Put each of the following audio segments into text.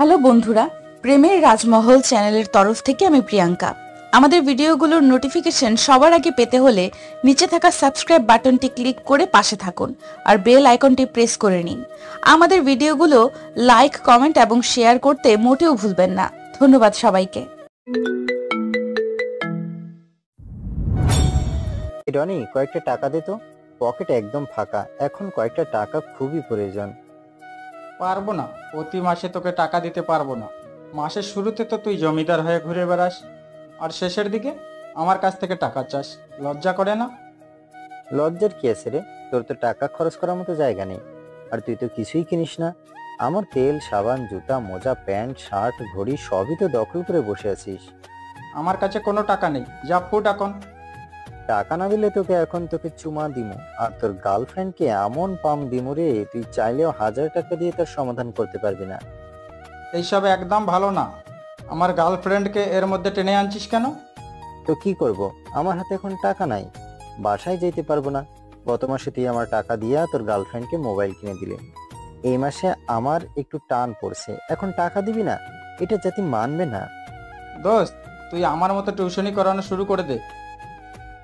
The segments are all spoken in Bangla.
হ্যালো বন্ধুরা, প্রেমের রাজমহল চ্যানেলের তরফ থেকে আমি প্রিয়াঙ্কা। আমাদের ভিডিওগুলোর নোটিফিকেশন সবার আগে পেতে হলে নিচে থাকা সাবস্ক্রাইব বাটনটি ক্লিক করে পাশে থাকুন আর বেল আইকনটি প্রেস করে নিন। আমাদের ভিডিওগুলো লাইক, কমেন্ট এবং শেয়ার করতে মোটেও ভুলবেন না। ধন্যবাদ সবাইকে। রনি, কয়েকটা টাকা দে তো। পকেট একদম ফাঁকা, এখন কয়েকটা টাকা খুবই প্রয়োজন। পারবো না, প্রতি মাসে তোকে টাকা দিতে পারবো না। মাসের শুরুতে তো তুই জমিদার হয়ে ঘুরে বেড়াস, আর শেষের দিকে আমার কাছ থেকে টাকা চাস। লজ্জা করে না? লজ্জার কি আছে রে? তোর তো টাকা খরচ করার মতো জায়গা নেই, আর তুই তো কিছুই কিনিস না। আমার তেল, সাবান, জুতা, মোজা, প্যান্ট, শার্ট, ঘড়ি সবই তো দখল করে বসে আছিস। আমার কাছে কোনো টাকা নেই, যা ফুট এখন। টাকা না দিলে তোকে চুমা দিমু, আর তোর গার্লফ্রেন্ডকে এমন পাম দিমু রে, তুই চাইলেও 1000 টাকা দিয়ে তার সমাধান করতে পারবি না। এইসব একদম ভালো না। আমার গার্লফ্রেন্ডকে এর মধ্যে টেনে আনছিস কেন? তো কি করব, আমার হাতে এখন টাকা নাই, বাসায় যেতে পারবো না। গত মাসে তুই আমার টাকা দিয়া তোর গার্লফ্রেন্ডকে মোবাইল কিনে দিলে, এই মাসে আমার একটু টান পড়ছে, এখন টাকা দিবি না? এটা জাতি মানবে না। দোস্ত, তুই আমার মতো টিউশনি করানো শুরু করে দে।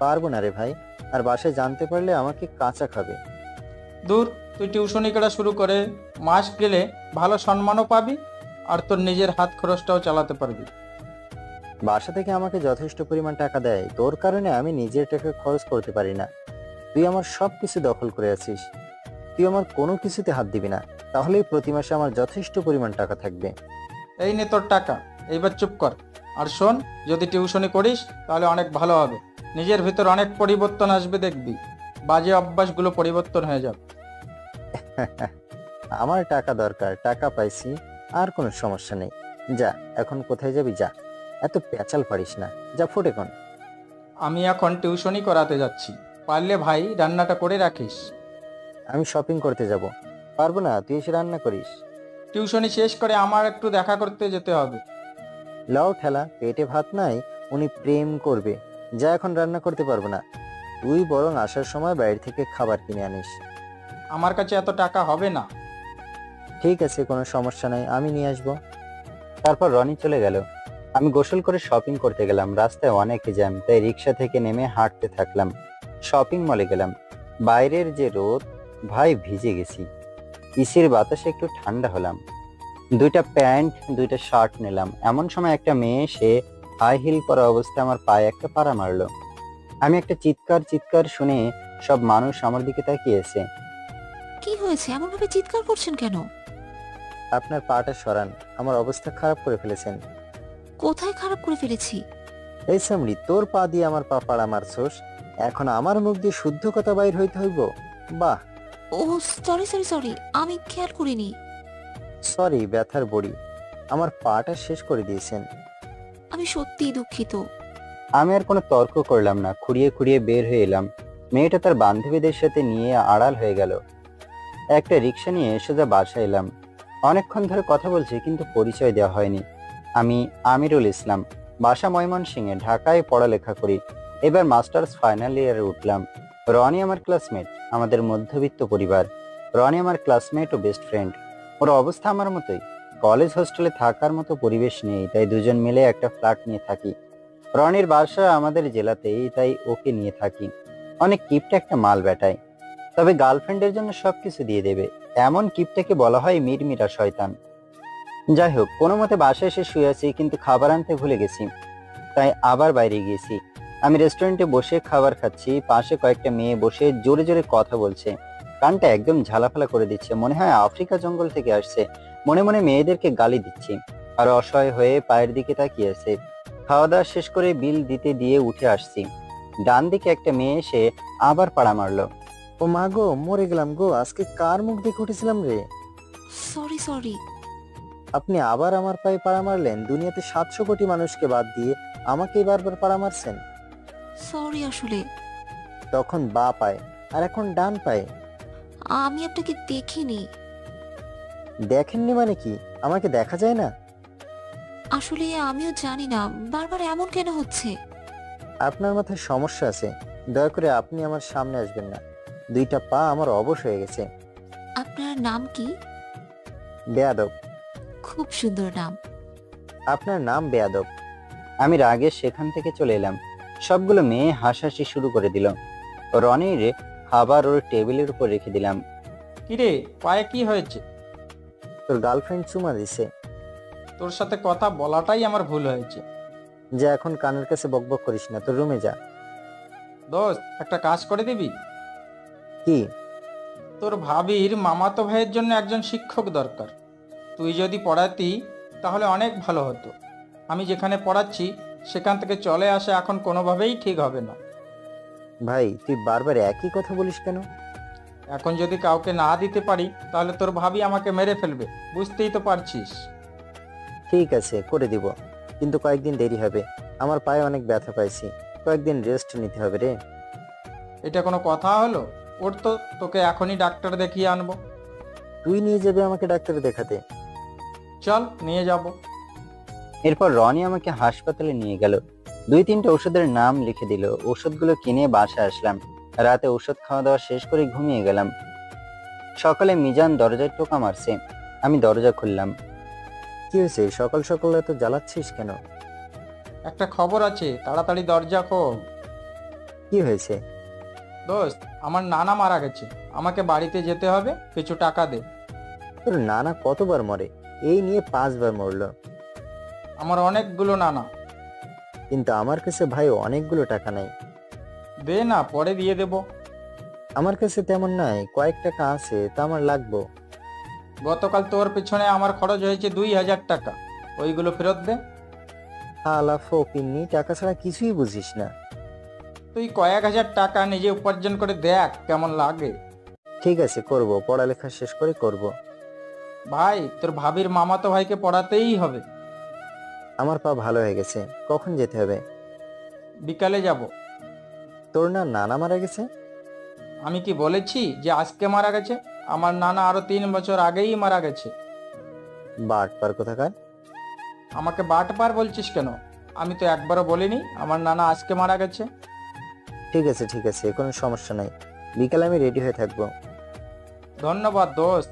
পারবো না রে ভাই, আর বাসায় জানতে পারলে আমাকে কাঁচা খাবে। দূর, তুই টিউশনি করা শুরু করে মাস গেলে ভালো সম্মানও পাবি, আর তোর নিজের হাত খরচটাও চালাতে পারবি। বাসা থেকে আমাকে যথেষ্ট পরিমাণ টাকা দেয়, তোর কারণে আমি নিজের টাকা খরচ করতে পারি না। তুই আমার সব কিছু দখল করে আছিস, তুই আমার কোনো কিছুতে হাত দিবি না, তাহলেই প্রতি মাসে আমার যথেষ্ট পরিমাণ টাকা থাকবে। এই নে তোর টাকা, এইবার চুপ কর। আর শোন, যদি টিউশনি করিস তাহলে অনেক ভালো হবে। নিজের ভিতর অনেক পরিবর্তন আসবে, দেখবি বাজে অভ্যাসগুলো পরিবর্তন হয়ে যাবে। আমার টাকা দরকার, টাকা পাইছি, আর কোনো সমস্যা নেই। যা, এখন কোথায় যাবি? যা, এত পেঁচাল পারিস না, যা ফুট এখন। আমি এখন টিউশনি করাতে যাচ্ছি, পারলে ভাই রান্নাটা করে রাখিস। আমি শপিং করতে যাব, পারবো না, তুই এসে রান্না করিস। টিউশনি শেষ করে আমার একটু দেখা করতে যেতে হবে। লাও ঠেলা, পেটে ভাত নাই, উনি প্রেম করবে। যা, এখন রান্না করতে পারবো না, তুই বরং আসার সময় বাইরে থেকে খাবার কিনে আনিস। আমার কাছে এত টাকা হবে না। ঠিক আছে, কোনো সমস্যা নাই, আমি নিয়ে আসবো। তারপর রনি চলে গেল। আমি গোসল করে শপিং করতে গেলাম। রাস্তায় অনেক জ্যাম, তাই রিক্সা থেকে নেমে হাঁটতে থাকলাম। শপিং মলে গেলাম। বাইরের যে রোদ, ভাই ভিজে গেছি। ইসির বাতাসে একটু ঠান্ডা হলাম। 2টা প্যান্ট, 2টা শার্ট নিলাম। এমন সময় একটা মেয়ে, সে হাই হিল পরা অবস্থায় আমার পায়ে একটা পাড়া মারলো। আমি একটা চিৎকার শুনে সব মানুষ আমার দিকে তাকিয়েছে। কি হয়েছে, এমন ভাবে চিৎকার করছেন কেন? আপনার পাটা সরান, আমার অবস্থা খারাপ করে ফেলেছেন। কোথায় খারাপ করে ফেলেছি? এই সামরি, তোর পা দিয়ে আমার পা পাড়া মারছস, এখন আমার মুখ দিয়ে শুদ্ধ কথা বাইর হইতে হইব? বাহ। ও সরি সরি সরি, আমি খেয়াল করিনি। সরি ব্যথার বড়ি, আমার পাটা শেষ করে দিয়েছেন। আমি সত্যিই দুঃখিত। আমি আর কোনো তর্ক করলাম না, খুঁড়িয়ে খুঁড়িয়ে বের হয়ে এলাম। মেয়েটা তার বান্ধবীদের সাথে নিয়ে আড়াল হয়ে গেল। একটা রিক্সা নিয়ে সোজা বাসায় এলাম। অনেকক্ষণ ধরে কথা বলছি, কিন্তু পরিচয় দেওয়া হয়নি। আমি আমিরুল ইসলাম, বাসা ময়মনসিংহে, ঢাকায় পড়ালেখা করি। এবার মাস্টার্স ফাইনাল ইয়ারে উঠলাম। রনি আমার ক্লাসমেট, আমাদের মধ্যবিত্ত পরিবার। রনি আমার ক্লাসমেট ও বেস্ট ফ্রেন্ড। ওর অবস্থা আমার মতোই, কলেজ হোস্টেলে থাকার মতো পরিবেশ নেই, তাই দুজন মিলে একটা ফ্ল্যাট নিয়ে থাকি। রনির বাসা আমাদের জেলাতেই, তাই ওকে নিয়ে থাকি। অনেক কিপটা একটা মাল বেটায়, তবে গার্লফ্রেন্ডের জন্য সবকিছু দিয়ে দেবে। এমন কিপটাকে বলা হয় মিরমিরা শয়তান। যাই হোক, কোনো মতে বাসায় এসে শুয়ে আছি, কিন্তু খাবার আনতে ভুলে গেছি, তাই আবার বাইরে গিয়েছি। আমি রেস্টুরেন্টে বসে খাবার খাচ্ছি, পাশে কয়েকটা মেয়ে বসে জোরে জোরে কথা বলছে। কানটা একদম ঝালাফালা করে দিচ্ছে, মনে হয় আফ্রিকা জঙ্গল থেকে আসছে। মনে মনে মেয়েদেরকে গালি দিচ্ছি, আর অসহায় হয়ে পায়ের দিকে তাকিয়ে আছে। খাওয়া দাওয়া শেষ করে বিল দিতে দিয়ে উঠে আসছি। ডান দিকে একটা মেয়ে এসে আবার পাড়া মারলো। ও মা গো, মরে গেলাম গো, আজকে কার মুখ দেখে উঠেছিলাম রে। Sorry sorry. আপনি আবার আমার পায়ে পাড়া মারলেন? দুনিয়াতে 700 কোটি মানুষকে বাদ দিয়ে আমাকেই বারবার পাড়া মারছেন। সরি, আসলে তখন বা পায়ে, আর এখন ডান পায়ে। আমি আপনাকে দেখিনি। দেখেননি মানে কি? আমাকে দেখা যায় না? আসলে আমিও জানি না বারবার এমন কেন হচ্ছে। আপনার মাথায় সমস্যা আছে, দয়া করে আপনি আমার সামনে আসবেন না। 2টা পা আমার অবশ হয়ে গেছে। আপনার নাম কি? বেয়াদব। খুব সুন্দর নাম। আপনার নাম বেয়াদব। আমি রাগে সেখান থেকে চলে এলাম। সবগুলো মেয়ে হাসাহাসি শুরু করে দিল। রনির খাবার ওর টেবিলের উপর রেখে দিলাম। কিরে, পায়ে কি হয়েছে? তোর গার্লফ্রেন্ড চুমা দিছে। তোর সাথে কথা বলাটাই আমার ভুল হয়েছে। যা, এখন কানের কাছে বকবক করিস না, তোর রুমে যা। দোস্ত, একটা কাজ করে দিবি? কি? তোর ভাবির মামাতো ভাইয়ের জন্য একজন শিক্ষক দরকার। তুই যদি পড়াতি তাহলে অনেক ভালো হতো। আমি যেখানে পড়াচ্ছি সেখান থেকে চলে আসা এখন কোনোভাবেই ঠিক হবে না। ভাই, তুই বারবার একই কথা বলিস কেন? এখন যদি কাউকে না দিতে পারি তাহলে তোর ভাবি আমাকে মেরে ফেলবে, বুঝতেই তো পারছিস। ঠিক আছে, করে দিব, কিন্তু কয়েকদিন দেরি হবে। আমার পায়ে অনেক ব্যথা পাইছি, কয়েকদিন রেস্ট নিতে হবে রে। এটা কোনো কথা হলো? ওর তো তোকে এখনই ডাক্তার দেখিয়ে আনবো। তুই নিয়ে যাবে আমাকে ডাক্তার দেখাতে? চল, নিয়ে যাব। এরপর রনি আমাকে হাসপাতালে নিয়ে গেল। 2-3টে ওষুধের নাম লিখে দিল। ওষুধগুলো কিনে বাসায় আসলাম। রাতে ওষুধ খাওয়া দাওয়া শেষ করে ঘুমিয়ে গেলাম। সকালে মিজান দরজায় টোকা মারছে। আমি দরজা খুললাম। কি হয়েছে, সকাল সকাল এত জ্বালাচ্ছিস কেন? একটা খবর আছে, তাড়াতাড়ি দরজা খোল। কি হয়েছে? দোস্ত, আমার নানা মারা গেছে, আমাকে বাড়িতে যেতে হবে, কিছু টাকা দে। তোর নানা কতবার মরে? এই নিয়ে 5বার মরলো। আমার অনেকগুলো নানা। কিন্তু আমার কাছে ভাই অনেকগুলো টাকা নাই। দে না, পরে দিয়ে দেব। আমার কাছে তেমন নাই, কয়েক টাকা আছে, তা আমার লাগবো। গতকাল তোর পিছনে আমার খরচ হয়েছে 2000 টাকা, ওইগুলো ফেরত দে। হালা ফকিন্নি, টাকা ছাড়া কিছুই বুঝিস না। তুই কয়েক হাজার টাকা নিজে উপার্জন করে দেখ কেমন লাগে। ঠিক আছে, করব, পড়ালেখা শেষ করে করব। ভাই, তোর ভাবির মামাতো ভাইকে পড়াতেই হবে। আমার পা ভালো হয়ে গেছে। কখন যেতে হবে? বিকালে যাব। তোর না নানা মারা গেছে? আমি কি বলেছি যে আজকে মারা গেছে? আমার নানা আরো 3 বছর আগেই মারা গেছে। বাটপার কোথাকার। আমাকে বাটপার বলছিস কেন? আমি তো একবারও বলিনি আমার নানা আজকে মারা গেছে। ঠিক আছে ঠিক আছে, কোনো সমস্যা নাই, বিকালে আমি রেডি হয়ে থাকবো। ধন্যবাদ দোস্ত,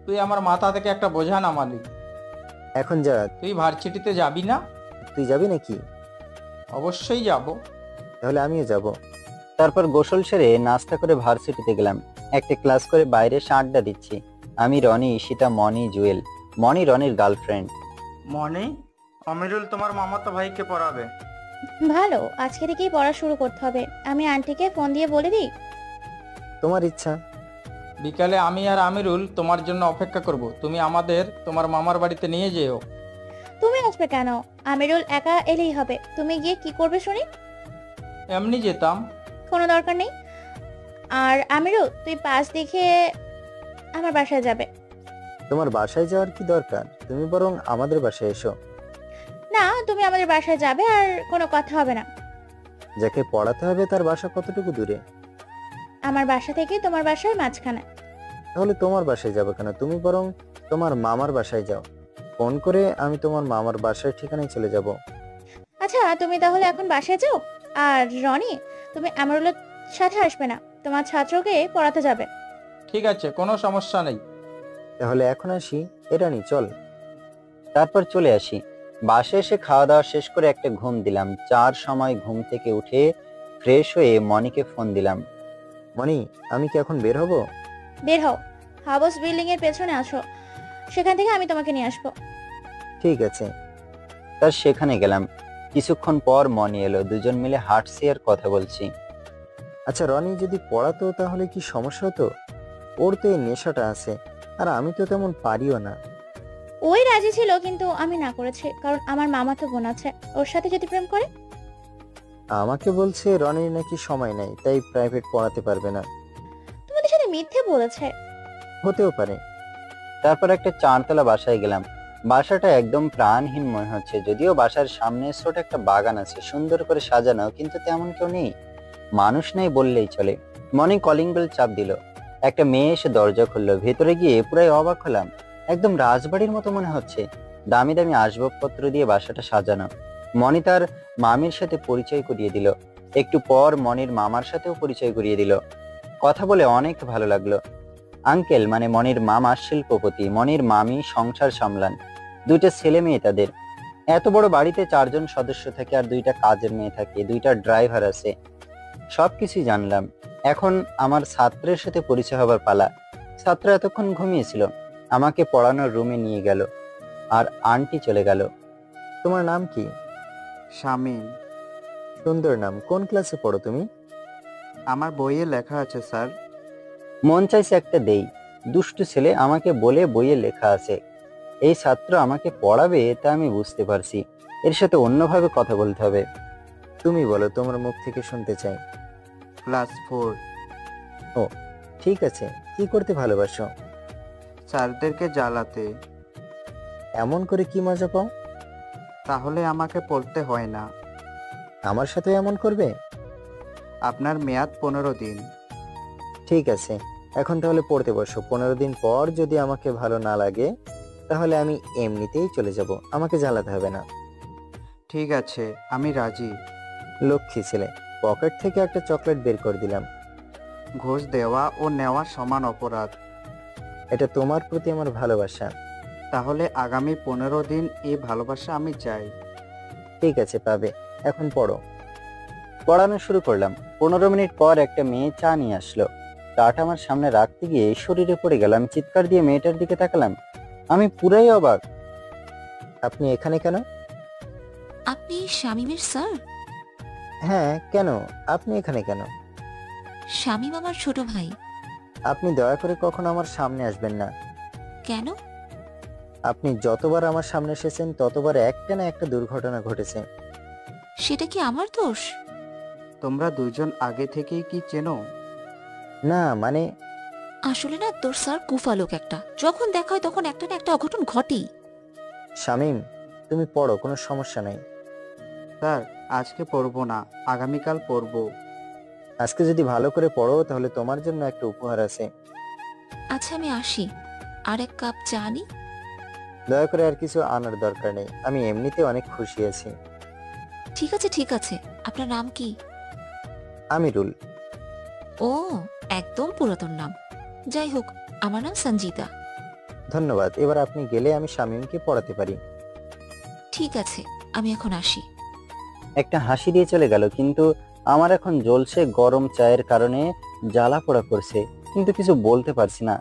তুই আমার মাথা থেকে একটা বোঝা নামালি। এখন যা। তুই ভার্সিটিতে যাবি না? তুই যাবি নাকি? অবশ্যই যাব। তাহলে আমিও যাব। তারপর গোসল সেরে নাস্তা করে ভার্সিটিতে গেলাম। একটা ক্লাস করে বাইরে এসে আড্ডা দিচ্ছি। আমি, রনি, ঈশিতা, মনি, জুয়েল। মনি রনির গার্লফ্রেন্ড। মনি, আমিরুল তোমার মামাতো ভাইকে পড়াবে। ভালো, আজকে থেকেই পড়া শুরু করতে হবে। আমি আন্টিকে ফোন দিয়ে বলে দিই। তোমার ইচ্ছা। বিকালে আমি আর আমিরুল তোমার জন্য অপেক্ষা করব, তুমি আমাদের তোমার মামার বাড়িতে নিয়ে যেও। তুমি আসবে কেন? আমিরুল একা এলেই হবে। তুমি গিয়ে কি করবে শুনি? এমনি যেতাম। কোনো দরকার নেই। আর আমিরুল, তুই পাস দেখে আমার বাসায় যাবে। তোমার বাসায় যাওয়ার কি দরকার? তুমি বরং আমাদের বাসায় এসো। না, তুমি আমাদের বাসায় যাবে আর কোনো কথা হবে না। যাকে পড়াতে হবে তার বাসা কতটুকু দূরে? আমার বাসা থেকে তোমার বাসার মাঝখানে। তাহলে তোমার বাসায় যাবে কেন? তুমি বরং তোমার মামার বাসায় যাও। ফোন করে আমি তোমার মামার বাসার ঠিকানায় চলে যাব। আচ্ছা, তুমি তাহলে এখন বাসায় যাও। আর রনি, তুমি আমিরুলের সাথে আসবে না, তোমার ছাত্রকে পড়াতে যাবে। ঠিক আছে, কোনো সমস্যা নেই। তাহলে এখন আসি, এরানি চল। তারপর চলে আসি। বাসায় এসে খাওয়া দাওয়া শেষ করে একটা ঘুম দিলাম। 4 সময় ঘুম থেকে উঠে ফ্রেশ হয়ে মনিকে ফোন দিলাম। মনি, আমি কি এখন বের হব? বের হও, হাউস বিল্ডিং এর পেছনে আসো, সেখান থেকে আমি তোমাকে নিয়ে আসবো। ঠিক আছে। তার সেখানে গেলাম। কিছুক্ষণ পর মনি এলো। দুজন মিলে হাঁটছি আর কথা বলছি। আচ্ছা, রনি যদি পড়াতো তাহলে কি সমস্যা হতো? ওর তো এই নেশাটা আছে, আর আমি তো তেমন পারিও না। ওই রাজি ছিল, কিন্তু আমি না করেছি, কারণ আমার মামাতো বোন আছে, ওর সাথে যদি প্রেম করে। আমাকে বলছে রনির নাকি সময় নাই, তাই প্রাইভেট পড়াতে পারবে না। তোমাদের সাথে মিথ্যে বলেছে। হতেও পারে। তারপর একটা 4তলা বাসায় গেলাম। বাসাটা একদম প্রাণহীন মনে হচ্ছে, যদিও বাসার সামনে ছোট একটা বাগান আছে, সুন্দর করে সাজানো, কিন্তু তেমন কেউ নেই। মানুষ নেই বললেই চলে। মনি কলিং বেল চাপ দিল। একটা মেয়ে এসে দরজা খুললো। ভেতরে গিয়ে পুরাই অবাক হলাম। একদম রাজবাড়ির মতো মনে হচ্ছে। দামি দামি আসবাবপত্র দিয়ে বাসাটা সাজানো। মনি তার মামির সাথে পরিচয় করিয়ে দিল। একটু পর মনির মামার সাথেও পরিচয় করিয়ে দিল। কথা বলে অনেক ভালো লাগলো। আঙ্কেল মানে মনির মামা শিল্পপতি, মনির মামি সংসার সামলান। দুইটা ছেলে মেয়ে তাদের। এত বড় বাড়িতে 4 জন সদস্য থাকে আর 2টা কাজের মেয়ে থাকে, 2টা ড্রাইভার আছে। সবকিছুই জানলাম। এখন আমার ছাত্রের সাথে পরিচয় হবার পালা। ছাত্র এতক্ষণ ঘুমিয়েছিল, আমাকে পড়ানোর রুমে নিয়ে গেল আর আন্টি চলে গেল। তোমার নাম কি? শামীম। সুন্দর নাম। কোন ক্লাসে পড়ো তুমি? আমার বইয়ে লেখা আছে স্যার। মন চাইছে একটা দেই। দুষ্টু ছেলে, আমাকে বলে বইয়ে লেখা আছে। এই ছাত্র আমাকে পড়াবে তা আমি বুঝতে পারছি। এর সাথে অন্যভাবে কথা বলতে হবে। তুমি বলো, তোমার মুখ থেকে শুনতে চাই। ক্লাস 4। ও ঠিক আছে। কি করতে ভালোবাসো? স্যারদেরকে জ্বালাতে। এমন করে কি মজা পাও? তাহলে আমাকে পড়তে হয় না। আমার সাথে এমন করবে? আপনার মেয়াদ 15 দিন। ঠিক আছে, এখন তাহলে পড়তে বসো। 15 দিন পর যদি আমাকে ভালো না লাগে তাহলে আমি এমনিতেই চলে যাব, আমাকে জ্বালাতে হবে না। ঠিক আছে, আমি রাজি। লক্ষ্মী ছেলে। পকেট থেকে একটা চকলেট বের করে দিলাম। ঘুষ দেওয়া ও নেওয়া সমান অপরাধ। এটা তোমার প্রতি আমার ভালোবাসা। তাহলে আগামী 15 দিন এই ভালোবাসা আমি চাই। ঠিক আছে, পাবে। এখন পড়ো। পড়ানো শুরু করলাম। 15 মিনিট পর একটা মেয়ে চা নিয়ে আসলো। চাটা আমার সামনে রাখতে গিয়ে শরীরে পড়ে গেল। আমি চিৎকার দিয়ে মেয়েটার দিকে তাকালাম। আমি পুরাই অবাক। আপনি এখানে কেন? আপনি শামীমের স্যার? হ্যাঁ, কেন? আপনি এখানে কেন? শামীম আমার ছোট ভাই। আপনি দয়া করে কখনো আমার সামনে আসবেন না। কেন? আপনি যতবার আমার সামনে এসেছেন ততবার একটা না একটা দুর্ঘটনা ঘটেছে। সেটা কি আমার দোষ? তোমরা দুজন আগে থেকেই কি চেনো? না মানে, আসলে না, তোর স্যার কুফা লোক একটা। যখন দেখা হয় তখন একটা না একটা অঘটন ঘটেই। শামীম তুমি পড়ো, কোনো সমস্যা নাই। স্যার, আজকে পড়বো না, আগামীকাল পড়বো। আজকে যদি ভালো করে পড়ো তাহলে তোমার জন্য একটা উপহার আছে। আচ্ছা, আমি আসি। আর এক কাপ চা নি। দয়া করে আর কিছু আনার দরকার নেই, আমি এমনিতে অনেক খুশি আছি। ঠিক আছে ঠিক আছে। আপনার নাম কি? আমিরুল। ও, একদম পুরাতন নাম। যাই হোক, আমার নাম সঞ্জিতা। ধন্যবাদ। এবার আপনি গেলে আমি শামীমকে পড়াতে পারি। ঠিক আছে, আমি এখন আসি। একটা হাসি দিয়ে চলে গেল, কিন্তু আমার এখন জ্বলছে গরম চায়ের কারণে জ্বালা পোড়া করছে, কিন্তু কিছু বলতে পারছি না।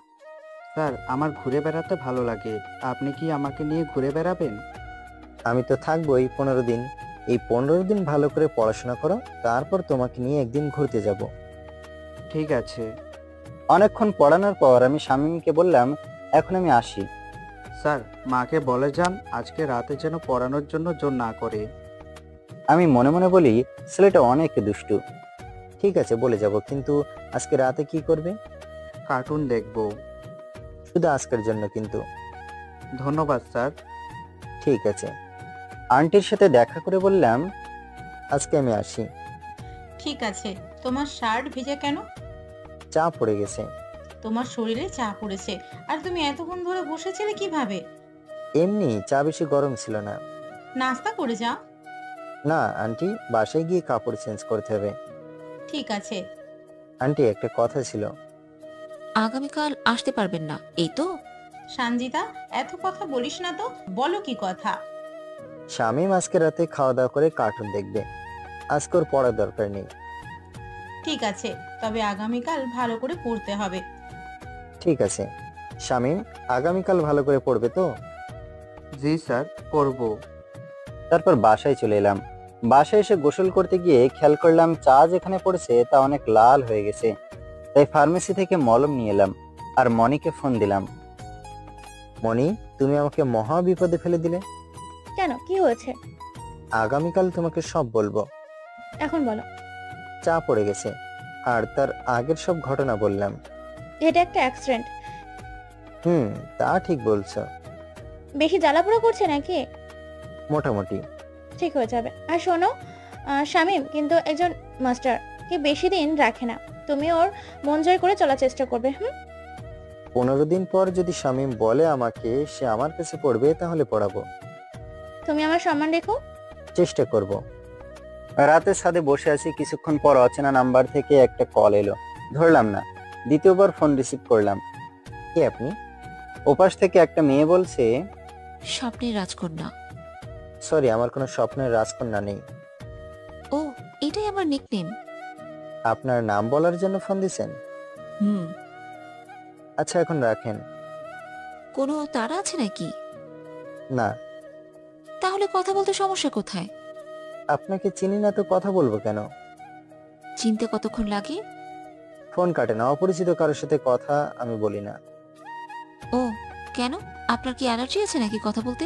স্যার, আমার ঘুরে বেড়াতে ভালো লাগে। আপনি কি আমাকে নিয়ে ঘুরে বেড়াবেন? আমি তো থাকবো এই 15 দিন। এই 15 দিন ভালো করে পড়াশোনা করো, তারপর তোমাকে নিয়ে একদিন ঘুরতে যাব। ঠিক আছে। অনেকক্ষণ পড়ানোর পর আমি শামীমকে বললাম, এখন আমি আসি। স্যার, মাকে বলে যান আজকে রাতে যেন পড়ানোর জন্য জোর না করে। আমি মনে মনে বলি, ছেলেটা অনেক দুষ্টু। ঠিক আছে, বলে যাব, কিন্তু আজকে রাতে কি করবে? কার্টুন দেখবো। শুধু আজকের জন্য কিন্তু। ধন্যবাদ স্যার। ঠিক আছে। আন্টির সাথে দেখা করে বললাম, আজকে আমি আসি। ঠিক আছে। তোমার শার্ট ভিজে কেন? চা পড়ে গেছে। তোমার শরীরে চা পড়েছে, আর তুমি এতক্ষণ ধরে বসেছিলে কিভাবে? এমনি, চা বেশি গরম ছিল না। নাস্তা করে যাও। না আন্টি, বাসায় গিয়ে কাপড় চেঞ্জ করতে হবে। ঠিক আছে। আন্টি, একটা কথা ছিল। আগামীকাল আসতে পারবেন না, এই তো? সঞ্জিতা, এত কথা বলিস না তো, বলো কি কথা? শামীম আজকে রাতে খাওয়া দাওয়া করে কার্টুন দেখবে। আজকে ওর পড়ার দরকার নেই। ঠিক আছে, তবে আগামীকাল ভালো করে পড়তে হবে। ঠিক আছে। শামীম, আগামীকাল ভালো করে পড়বে তো? জি স্যার, পড়বো। তারপর বাসায় চলে এলাম। বাসায় এসে গোসল করতে গিয়ে খেয়াল করলাম চা যেখানে পড়েছে তা অনেক লাল হয়ে গেছে। তাই ফার্মেসি থেকে মলম নিয়ে এলাম আর মনিকে ফোন দিলাম। মনি, তুমি আমাকে মহা বিপদে ফেলে দিলে। কেন, কি হয়েছে? আগামীকাল তোমাকে সব বলবো। এখন বলো। চা পড়ে গেছে আর তার আগের সব ঘটনা বললাম। এটা একটা অ্যাক্সিডেন্ট। তা ঠিক বলছো। বেশি জ্বালাপোড়া করছে নাকি? মোটামুটি। ঠিক হয়ে যাবে। আর শোনো, শামীম কিন্তু একজন মাস্টার কে বেশি দিন রাখে না। তুমি ওর মন জয় করে চলার চেষ্টা করবে। 15 দিন পর যদি শামীম বলে আমাকে সে আমার কাছে পড়বে তাহলে পড়াবো। তুমি আমার সম্মান রেখো। চেষ্টা করব। রাতে ছাদে বসে আছি, কিছুক্ষণ পর অচেনা নাম্বার থেকে একটা কল এলো। ধরলাম না। দ্বিতীয়বার ফোন রিসিভ করলাম। কে আপনি? ওপাশ থেকে একটা মেয়ে বলছে, স্বপ্নের রাজকন্যা। সরি, আমার কোনো স্বপ্নের রাজকন্যা নেই। ও, এটাই আমার নিকনেম। আপনার নাম বলার জন্য ফোন দিছেন? হুম। আচ্ছা, এখন রাখেন। কোনো তাড়া আছে নাকি? না, তাহলে কথা বলতে সমস্যা কোথায়? আপনাকে চিনি না তো কথা বলবো কেন? চিনতে কতক্ষণ লাগে? ফোন কাটে না, অপরিচিত কারোর সাথে কথা আমি বলি না। ও, কেন? আপনার কি অ্যালার্জি আছে নাকি কথা বলতে?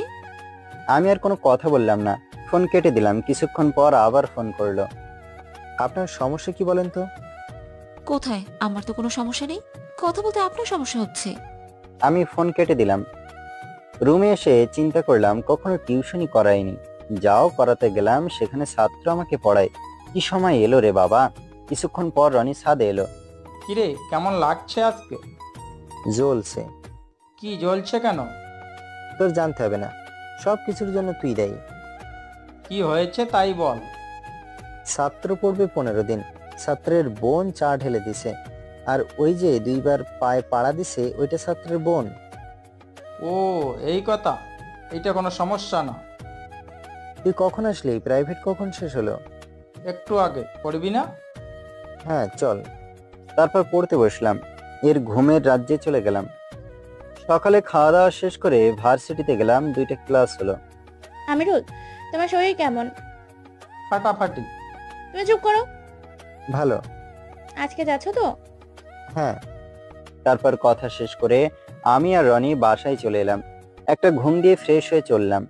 আমি আর কোনো কথা বললাম না, ফোন কেটে দিলাম। কিছুক্ষণ পর আবার ফোন করলো। আপনার সমস্যা কি বলেন তো? কোথায়? আমার তো কোনো সমস্যা নেই। কথা বলতে আপনার সমস্যা হচ্ছে। আমি ফোন কেটে দিলাম। রুমে এসে চিন্তা করলাম কখনো টিউশনই করাইনি, যাও করাতে গেলাম, সেখানে ছাত্র আমাকে পড়ায়। কি সময় এলো রে বাবা! কিছুক্ষণ পর রনি ছাদে এলো। কিরে, কেমন লাগছে আজকে? জ্বলছে। কি জ্বলছে কেন? তোর জানতে হবে না, সব কিছুর জন্য তুই দায়ী। কি হয়েছে তাই বল। ছাত্র পড়বে 15 দিন, ছাত্রের বোন চা ঢেলে দিছে, আর ওই যে 2বার পায়ে পাড়া দিছে ওইটা ছাত্রের বোন। ও, এই কথা। এটা কোনো সমস্যা না। তুই কখন আসলি? প্রাইভেট কখন শেষ হলো? একটু আগে। পড়বি না? হ্যাঁ চল। তারপর পড়তে বসলাম। এর ঘুমের রাজ্যে চলে গেলাম। সকালে খাওয়া দাওয়া শেষ করে ভার্সিটিতে গেলাম, 2টা ক্লাস হলো। আমিরুল, তোমার শরীর কেমন? ফাটাফাটি। তুমি চুপ করো। ভালো। আজকে যাচ্ছ তো? হ্যাঁ। তারপর কথা শেষ করে আমি আর রনি বাসায় চলে এলাম। একটা ঘুম দিয়ে ফ্রেশ হয়ে চললাম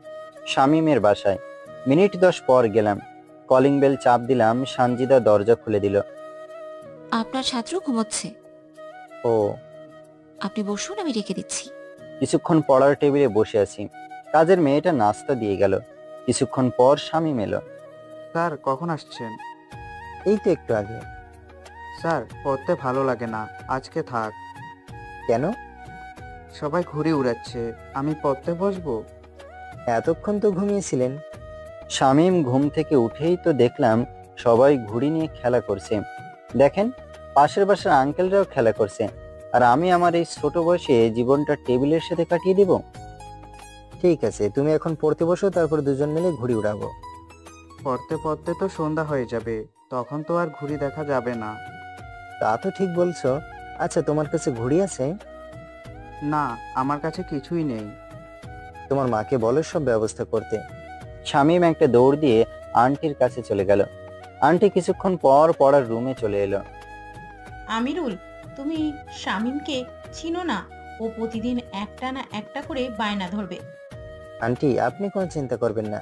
শামীমের বাসায়। মিনিট 10 পর গেলাম। কলিং বেল চাপ দিলাম, সানজিদা দরজা খুলে দিল। আপনার ছাত্র ঘুমোচ্ছে। ও। আপনি বসুন, আমি রেখে দিচ্ছি। কিছুক্ষণ পড়ার টেবিলে বসে আছি, কাজের মেয়েটা নাস্তা দিয়ে গেল। কিছুক্ষণ পর শামীম এলো। স্যার কখন আসছেন? এই তো একটু আগে। স্যার পড়তে ভালো লাগে না, আজকে থাক। কেন? সবাই ঘুরে উড়াচ্ছে, আমি পড়তে বসবো? এতক্ষণ তো ঘুমিয়েছিলেন। শামীম ঘুম থেকে উঠেই তো দেখলাম সবাই ঘুড়ি নিয়ে খেলা করছে। দেখেন, পাশের বাসার আঙ্কেলরাও খেলা করছে, আর আমি আমার এই ছোট বয়সে জীবনটা টেবিলের সাথে কাটিয়ে দিব। ঠিক আছে, তুমি এখন পড়তে বসো, তারপর দুজন মিলে ঘুড়ি উড়াবো। পড়তে পড়তে তো সন্ধ্যা হয়ে যাবে, তখন তো আর ঘুড়ি দেখা যাবে না। তা তো ঠিক বলছো। আচ্ছা, তোমার কাছে ঘুড়ি আছে? না, আমার কাছে কিছুই নেই। তোমার মাকে বলো সব ব্যবস্থা করতে। শামীম একটা দৌড় দিয়ে আন্টির কাছে চলে গেল। আন্টি কিছুক্ষণ পর পড়ার রুমে চলে এলো। আমিরুল, তুমি শামীমকে চিনো না? ও প্রতিদিন একটা না একটা করে বায়না ধরবে। আন্টি, আপনি কোনো চিন্তা করবেন না,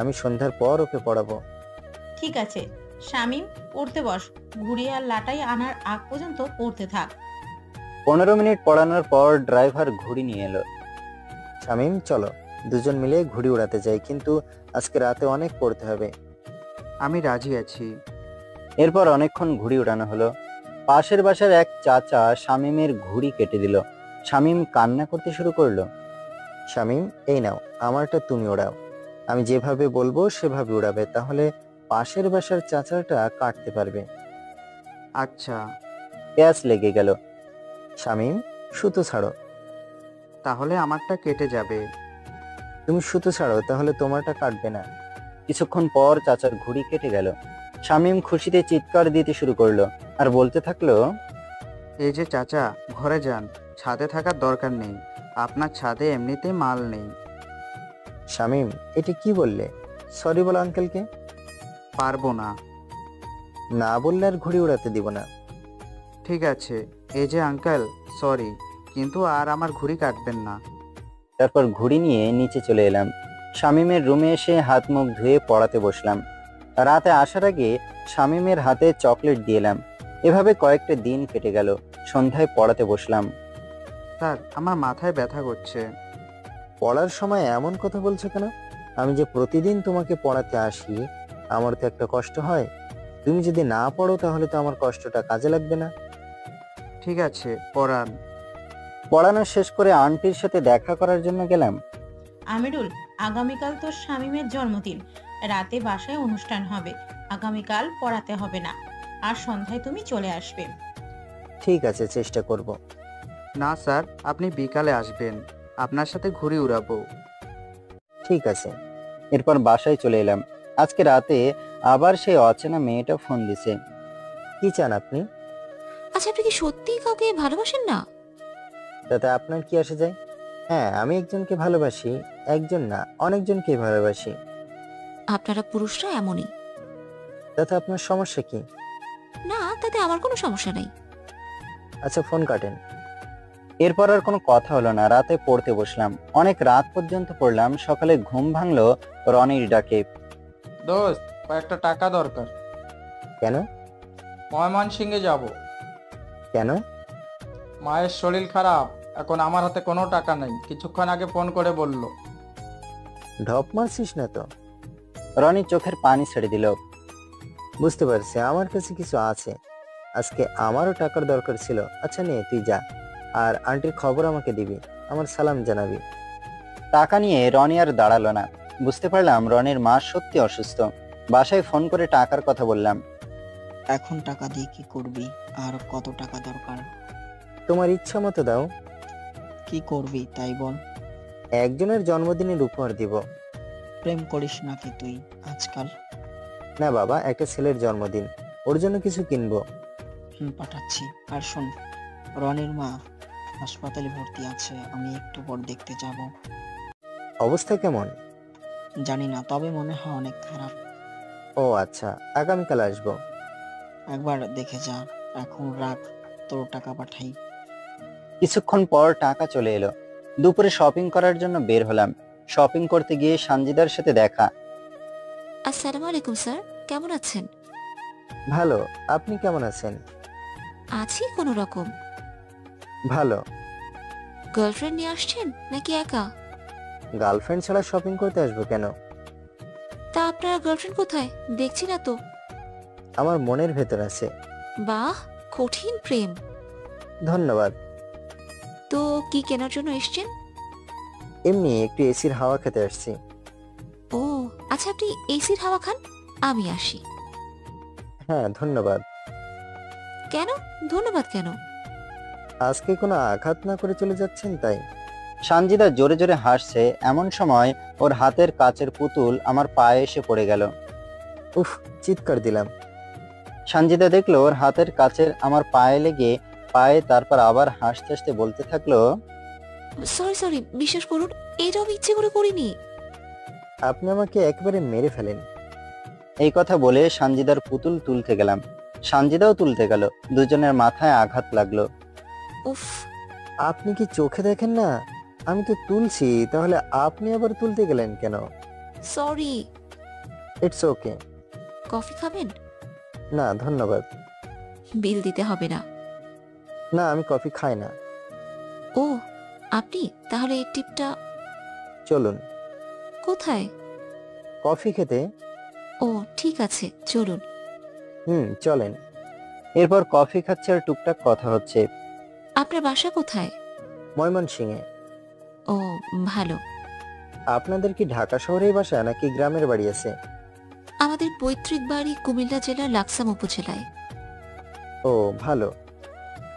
আমি সন্ধ্যার পর ওকে পড়াবো। ঠিক আছে, শামীম পড়তে বস। ঘুড়ি আর লাটাই আনার আগ পর্যন্ত পড়তে থাক। 15 মিনিট পড়ানোর পর ড্রাইভার ঘুড়ি নিয়ে এলো। শামীম, চলো দুজন মিলে ঘুড়ি উড়াতে যাই, কিন্তু আজকে রাতে অনেক পড়তে হবে। আমি রাজি আছি। এরপর অনেকক্ষণ ঘুড়ি উড়ানো হলো। পাশের বাসার এক চাচা শামীমের ঘুড়ি কেটে দিল। শামীম কান্না করতে শুরু করলো। শামীম, এই নাও, আমারটা তুমি ওড়াও। আমি যেভাবে বলবো সেভাবে উড়াবে, তাহলে পাশের বাসার চাচাটা কাটতে পারবে। আচ্ছা। প্যাঁচ লেগে গেল। শামীম, সুতো ছাড়ো। তাহলে আমারটা কেটে যাবে। তুমি সুতো ছাড়ো, তাহলে তোমারটা কাটবে না। কিছুক্ষণ পর চাচার ঘুড়ি কেটে গেল। শামীম খুশিতে চিৎকার দিতে শুরু করলো আর বলতে থাকলো, এই যে চাচা, ঘরে যান, ছাদে থাকার দরকার নেই, আপনার ছাদে এমনিতেই মাল নেই। শামীম, এটা কি বললে? সরি বলো আঙ্কেলকে। পারবো না। না বললে আর ঘুড়ি উড়াতে দিব না। ঠিক আছে, এই যে আঙ্কেল, সরি, কিন্তু আর আমার ঘুড়ি কাটবেন না। তারপর ঘুড়ি নিয়ে নিচে চলে এলাম। শামীমের রুমে এসে হাত মুখ ধুয়ে পড়াতে বসলাম। রাতে আসার আগে শামীমের হাতে চকলেট দিয়েলাম। এভাবে কয়েকটা দিন কেটে গেল। সন্ধ্যায় পড়াতে বসলাম। স্যার, আমার মাথায় ব্যথা করছে। পড়ার সময় এমন কথা বলছো কেন? আমি যে প্রতিদিন তোমাকে পড়াতে আসি, আমার তো একটা কষ্ট হয়। তুমি যদি না পড়ো তাহলে তো আমার কষ্টটা কাজে লাগবে না। ঠিক আছে, পড়ান। পড়ানো শেষ করে আন্টির সাথে দেখা করার জন্য গেলাম। আমিরুল, আগামীকাল তো শামীমের জন্মদিন। রাতে বাসায় অনুষ্ঠান হবে। আগামীকাল পড়াতে হবে না, আর সন্ধ্যায় তুমি চলে আসবে। ঠিক আছে, চেষ্টা করব। না স্যার, আপনি বিকালে আসবেন, আপনার সাথে ঘুড়ি উড়াবো। ঠিক আছে। এরপর বাসায় চলে এলাম। আজকে রাতে আবার সেই অচেনা মেয়েটা ফোন দিছে। কি চান আপনি? আচ্ছা, আপনি কি সত্যিই কাউকে ভালোবাসেন না? তাতে আপনার কি আসে যায়? হ্যাঁ, আমি একজনকে ভালোবাসি। একজন না, অনেকজনকে ভালোবাসি। আপনারা পুরুষরা এমনই। তাতে আপনার সমস্যা কি? না, তাতে আমার কোনো সমস্যা নেই। আচ্ছা, ফোন কাটেন। এরপর আর কোনো কথা হলো না। রাতে পড়তে বসলাম। অনেক রাত পর্যন্ত পড়লাম। সকালে ঘুম ভাঙলো রনির ডাকে। দোস্ত, কয়েকটা টাকা দরকার। কেন? ময়মনসিংহে যাব। কেন? মায়ের শরীর খারাপ, এখন আমার হাতে কোনো টাকা নেই। কিছুক্ষণ আগে ফোন করে বলল। ঢপ মারছিস না তো? রনি চোখের পানি ছেড়ে দিল। বুঝতে পারছি, আমার কাছে কিছু আছে। আজকে আমারও টাকার দরকার ছিল। আচ্ছা নে, তুই যা, আর আন্টির খবর আমাকে দিবি, আমার সালাম জানাবি। টাকা নিয়ে রনি আর দাঁড়ালো না। বুঝতে পারলাম রনির মা সত্যি অসুস্থ। বাসায় ফোন করে টাকার কথা বললাম। এখন টাকা দিয়ে কি করবি? আর কত টাকা দরকার? তোমার ইচ্ছা মতো দাও। কি করবি তাই বল। একজনের জন্মদিনের উপহার দিব। প্রেম করিস নাকি তুই আজকাল? না বাবা, একটা ছেলের জন্মদিন, ওর জন্য কিছু কিনবো। পাঠাচ্ছি। আর শোন, রনির মা হাসপাতালে ভর্তি আছে, আমি একটু পর দেখতে যাব। অবস্থা কেমন? জানি না, তবে মনে হয় অনেক খারাপ। ও আচ্ছা, আগামীকাল আসবো। একবার দেখে যা। এখন রাখ, তোর টাকা পাঠাই। কিছুক্ষণ পর টাকা চলে এলো। দুপুরে শপিং করার জন্য বের হলাম। শপিং করতে গিয়ে সানজিদার সাথে দেখা। আসসালামু আলাইকুম স্যার, কেমন আছেন? ভালো, আপনি কেমন আছেন? আছি কোনো রকম। ভালো। গার্লফ্রেন্ড নিয়ে আসছেন নাকি একা? গার্লফ্রেন্ড ছাড়া শপিং করতে আসবো কেন? তা আপনার গার্লফ্রেন্ড কোথায়? দেখছি না তো। আমার মনের ভেতর আছে। বাহ, কঠিন প্রেম। ধন্যবাদ। তো কি কেনার জন্য এসছেন? এমনি একটু এসির হাওয়া খেতে আসছি। ও আচ্ছা, আপনি এসির হাওয়া খান, আমি আসি। হ্যাঁ, ধন্যবাদ। কেন ধন্যবাদ কেন? আজকে কোনো আঘাত না করে চলে যাচ্ছেন তাই। সানজিদা জোরে জোরে হাসছে। এমন সময় ওর হাতের কাচের পুতুল আমার পায়ে এসে পড়ে গেল। উফ, চিৎকার দিলাম। সানজিদা দেখলো ওর হাতের কাচের আমার পায়ে লেগে পায়ে, তারপর আবার হাসতে হাসতে বলতে থাকলো, সরি সরি, বিশ্বাস করুন, এটা আমি ইচ্ছে করে করিনি। আপনি আমাকে একবারে মেরে ফেলেন। এই কথা বলে সানজিদার পুতুল তুলতে গেলাম। সানজিদাও তুলতে গেল। দুজনের মাথায় আঘাত লাগলো। উফ, আপনি কি চোখে দেখেন না? আমি তো তুলছি, তাহলে আপনি আবার তুলতে গেলেন কেন? সরি। It's okay. কফি খাবেন? না ধন্যবাদ। বিল দিতে হবে না। না, আমি কফি খাই না। ও আপনি তাহলে এই টিপটা। চলুন। কোথায়? কফি খেতে। ও ঠিক আছে, চলুন। চলেন। এরপর কফি খাচ্ছে আর টুকটাক কথা হচ্ছে। আপনার বাসা কোথায়? ময়মনসিংহে। ও ভালো। আপনাদের কি ঢাকা শহরেই বাসা নাকি গ্রামের বাড়ি আছে? আমাদের পৈতৃক বাড়ি কুমিল্লা জেলার লাকসাম উপজেলায়। ও ভালো।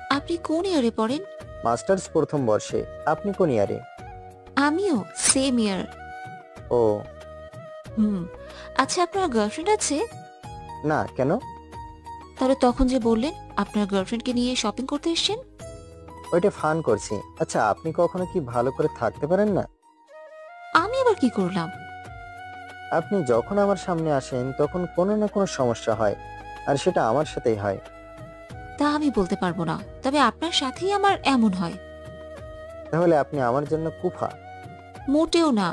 আপনি কোন ইয়ারে পড়েন? মাস্টার্স প্রথম বর্ষে। আপনি কোন ইয়ারে? আমিও সেম ইয়ার। ও আচ্ছা, আপনার গার্লফ্রেন্ড আছে? না, কেন? তাহলে তখন যে বললেন আপনার গার্লফ্রেন্ডকে নিয়ে শপিং করতে এসেছেন। ওইটা ফান করছি। আচ্ছা, আপনি কখনো কি ভালো করে থাকতে পারেন না? আমি আবার কি করলাম? আপনি যখন আমার সামনে আসেন তখন কোনো না কোনো সমস্যা হয়, আর সেটা আমার সাথেই হয়। তা আমি বলতে পারবো না, তবে আপনার সাথেই আমার এমন হয়। তাহলে আপনি আমার জন্য কুফা? মোটেও না।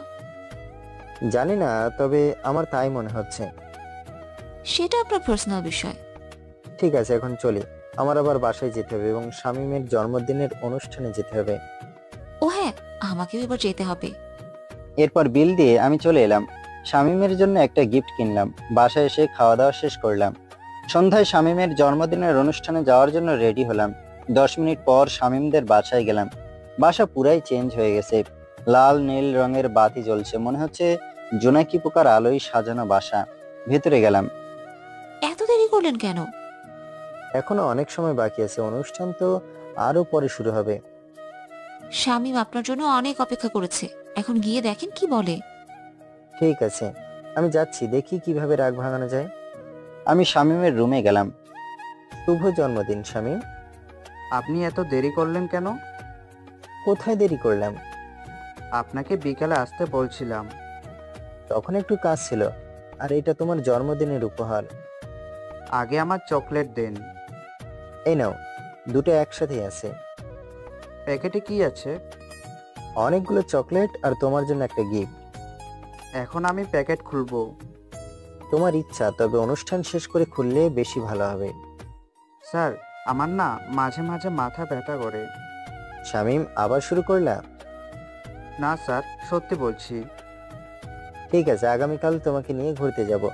জানি না, তবে আমার তাই মনে হচ্ছে। সেটা আপনার পার্সোনাল বিষয়। ঠিক আছে, এখন চলি। আমার আবার বাসায় যেতে হবে এবং শামীমের জন্মদিনের অনুষ্ঠানে যেতে হবে। ও হ্যাঁ, আমাকেও এবার যেতে হবে। এরপর বিল দিয়ে আমি চলে এলাম। শামীমের জন্য একটা গিফট কিনলাম। বাসায় এসে খাওয়া দাওয়া শেষ করলাম। সন্ধ্যায় শামীমের জন্মদিনের অনুষ্ঠানে যাওয়ার জন্য রেডি হলাম। 10 মিনিট পর শামীমদের বাসায় গেলাম। বাসা পুরাই চেঞ্জ হয়ে গেছে। লাল নীল রঙের বাতি জ্বলছে, মনে হচ্ছে জোনাকি পোকার আলোয় সাজানো বাসা। ভেতরে গেলাম। এত দেরি করলেন কেন? এখনো অনেক সময় বাকি আছে, অনুষ্ঠান তো আরো পরে শুরু হবে। শামীম আপনার জন্য অনেক অপেক্ষা করেছে, এখন গিয়ে দেখেন কি বলে। ঠিক আছে, আমি যাচ্ছি, দেখি কিভাবে রাগ ভাঙানো যায়। আমি শামীমের রুমে গেলাম। শুভ জন্মদিন শামীম। আপনি এত দেরি করলেন কেন? কোথায় দেরি করলাম? আপনাকে বিকালে আসতে বলছিলাম। তখন একটু কাজ ছিল। আর এটা তোমার জন্মদিনের উপহার। আগে আমার চকলেট দেন। এই নাও, দুটো একসাথেই আছে। প্যাকেটে কি আছে? অনেকগুলো চকলেট আর তোমার জন্য একটা গিফট। এখন আমি প্যাকেট খুলবো? তোমার ইচ্ছা, তবে অনুষ্ঠান শেষ করে খুললে বেশি ভালো হবে। স্যার, আমার না মাঝে মাঝে মাথা ব্যথা করে। শামীম, আবার শুরু করলা? না স্যার, সত্যি বলছি। ঠিক আছে, আগামীকাল তোমাকে নিয়ে ঘুরতে যাব,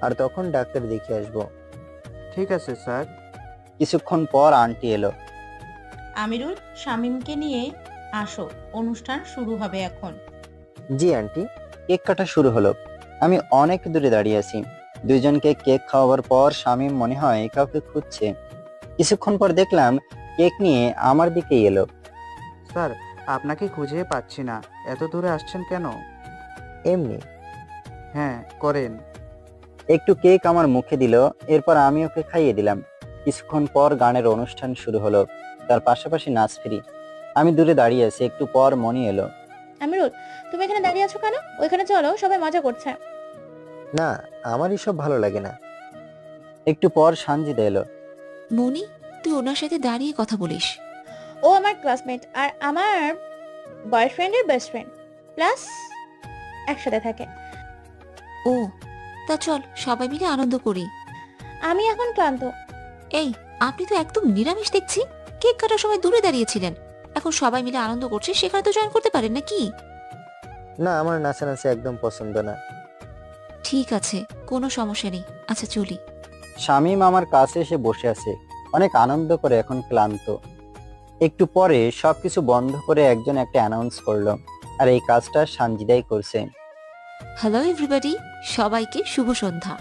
আর তখন ডাক্তার দেখিয়ে আসবো। ঠিক আছে স্যার। কিছুক্ষণ পর আন্টি এলো। আমিরুল, শামীমকে নিয়ে আসো, অনুষ্ঠান শুরু হবে এখন। জি আন্টি। কেক কাটা শুরু হলো। আমি অনেক দূরে দাঁড়িয়ে আছি। দুইজনকে কেক খাওয়াবার পর শামীম মনে হয় কাউকে খুঁজছে। কিছুক্ষণ পর দেখলাম কেক নিয়ে আমার দিকেই এলো। স্যার, আপনাকে খুঁজে পাচ্ছি না, এত দূরে আসছেন কেন? এমনি। হ্যাঁ, করেন। একটু কেক আমার মুখে দিল, এরপর আমি ওকে খাইয়ে দিলাম। কিছুক্ষণ পর গানের অনুষ্ঠান শুরু হলো, তার পাশাপাশি নাচ ফ্রি। আমি দূরে দাঁড়িয়ে আছি, একটু পর মনি এলো। আমিরুল, তুমি এখানে দাঁড়িয়ে আছো কেন? ওইখানে চলো, সবাই মজা করছে। না, আমার এসব ভালো লাগে না। একটু পর সানজিদা এলো। মনি, তুই ওনার সাথে দাঁড়িয়ে কথা বলিস। ও আমার ক্লাসমেট আর আমার বয়ফ্রেন্ডের বেস্ট ফ্রেন্ড, প্লাস একসাথে থাকে। ও, তা চল সবাই মিলে আনন্দ করি। আমি এখন ক্লান্ত। এই, আপনি তো একদম নিরামিষ দেখছি। কেক কাটার সময় দূরে দাঁড়িয়েছিলেন, এখন সবাই মিলে আনন্দ করছে, সেখানে তো জয়েন করতে পারেন নাকি? না, আমার নাচানাচি একদম পছন্দ না। ঠিক আছে, কোনো সমস্যা নেই। আচ্ছা চলি। শামীম আমার কাছে এসে বসে আছে, অনেক আনন্দ করে, এখন ক্লান্ত। একটু পরে সবকিছু বন্ধ করে একজন একটা অ্যানাউন্স করলো, আর এই কাজটা সানজিদাই করছে। হ্যালো এভরিবডি, সবাইকে শুভ সন্ধ্যা।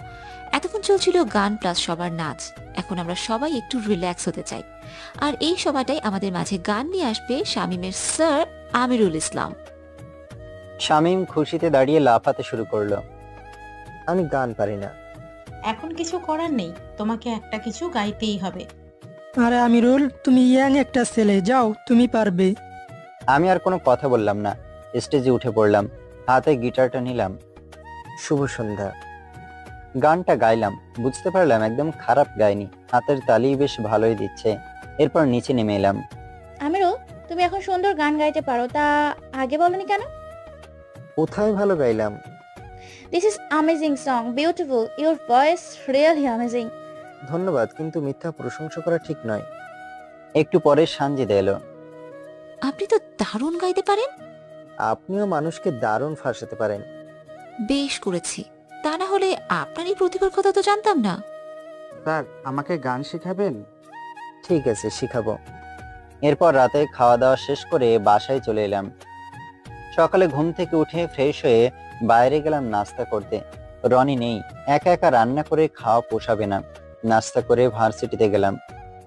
এতক্ষণ চলছিল গান প্লাস সবার নাচ। এখন আমরা সবাই একটু রিল্যাক্স হতে চাই, আর এই সময়টাই আমাদের মাঝে গান নিয়ে আসবে শামীমের স্যার আমিরুল ইসলাম। শামীম খুশিতে দাঁড়িয়ে লাফাতে শুরু করলো। আমি গান পারি না। এখন কিছু করার নেই, তোমাকে একটা কিছু গাইতেই হবে। আরে আমিরুল, তুমি ইয়াং একটা ছেলে, যাও, তুমি পারবে। আমি আর কোনো কথা বললাম না, স্টেজে উঠে পড়লাম, হাতে গিটারটা নিলাম। শুভ সন্ধ্যা গানটা গাইলাম, বুঝতে পারলাম একদম খারাপ গাইনি, হাতের তালি বেশ ভালোই দিচ্ছে। এরপর নিচে নেমে এলাম। আমিরুল, তুমি এখন সুন্দর গান গাইতে পারো, তা আগে বলনি কেন? কোথায় ভালো গাইলাম? This is amazing song, beautiful, your voice really amazing. ধন্যবাদ, কিন্তু মিথ্যা প্রশংসা করা ঠিক নয়। একটু পরে সানজিদা এলো। আপনি তো দারুণ গাইতে পারেন। আপনিও মানুষকে দারুণ ফাঁসাতে পারেন। বেশ করেছি, তা না হলে আপনার এই প্রতিভার কথা তো জানতাম না। স্যার, আমাকে গান শেখাবেন? ঠিক আছে, শিখাবো। এরপর রাতে খাওয়া দাওয়া শেষ করে বাসায় চলে এলাম। সকালে ঘুম থেকে উঠে ফ্রেশ হয়ে বাইরে গেলাম নাস্তা করতে। রনি নেই, একা একা রান্না করে খাওয়া পোষাবে না। নাস্তা করে ভার্সিটিতে গেলাম।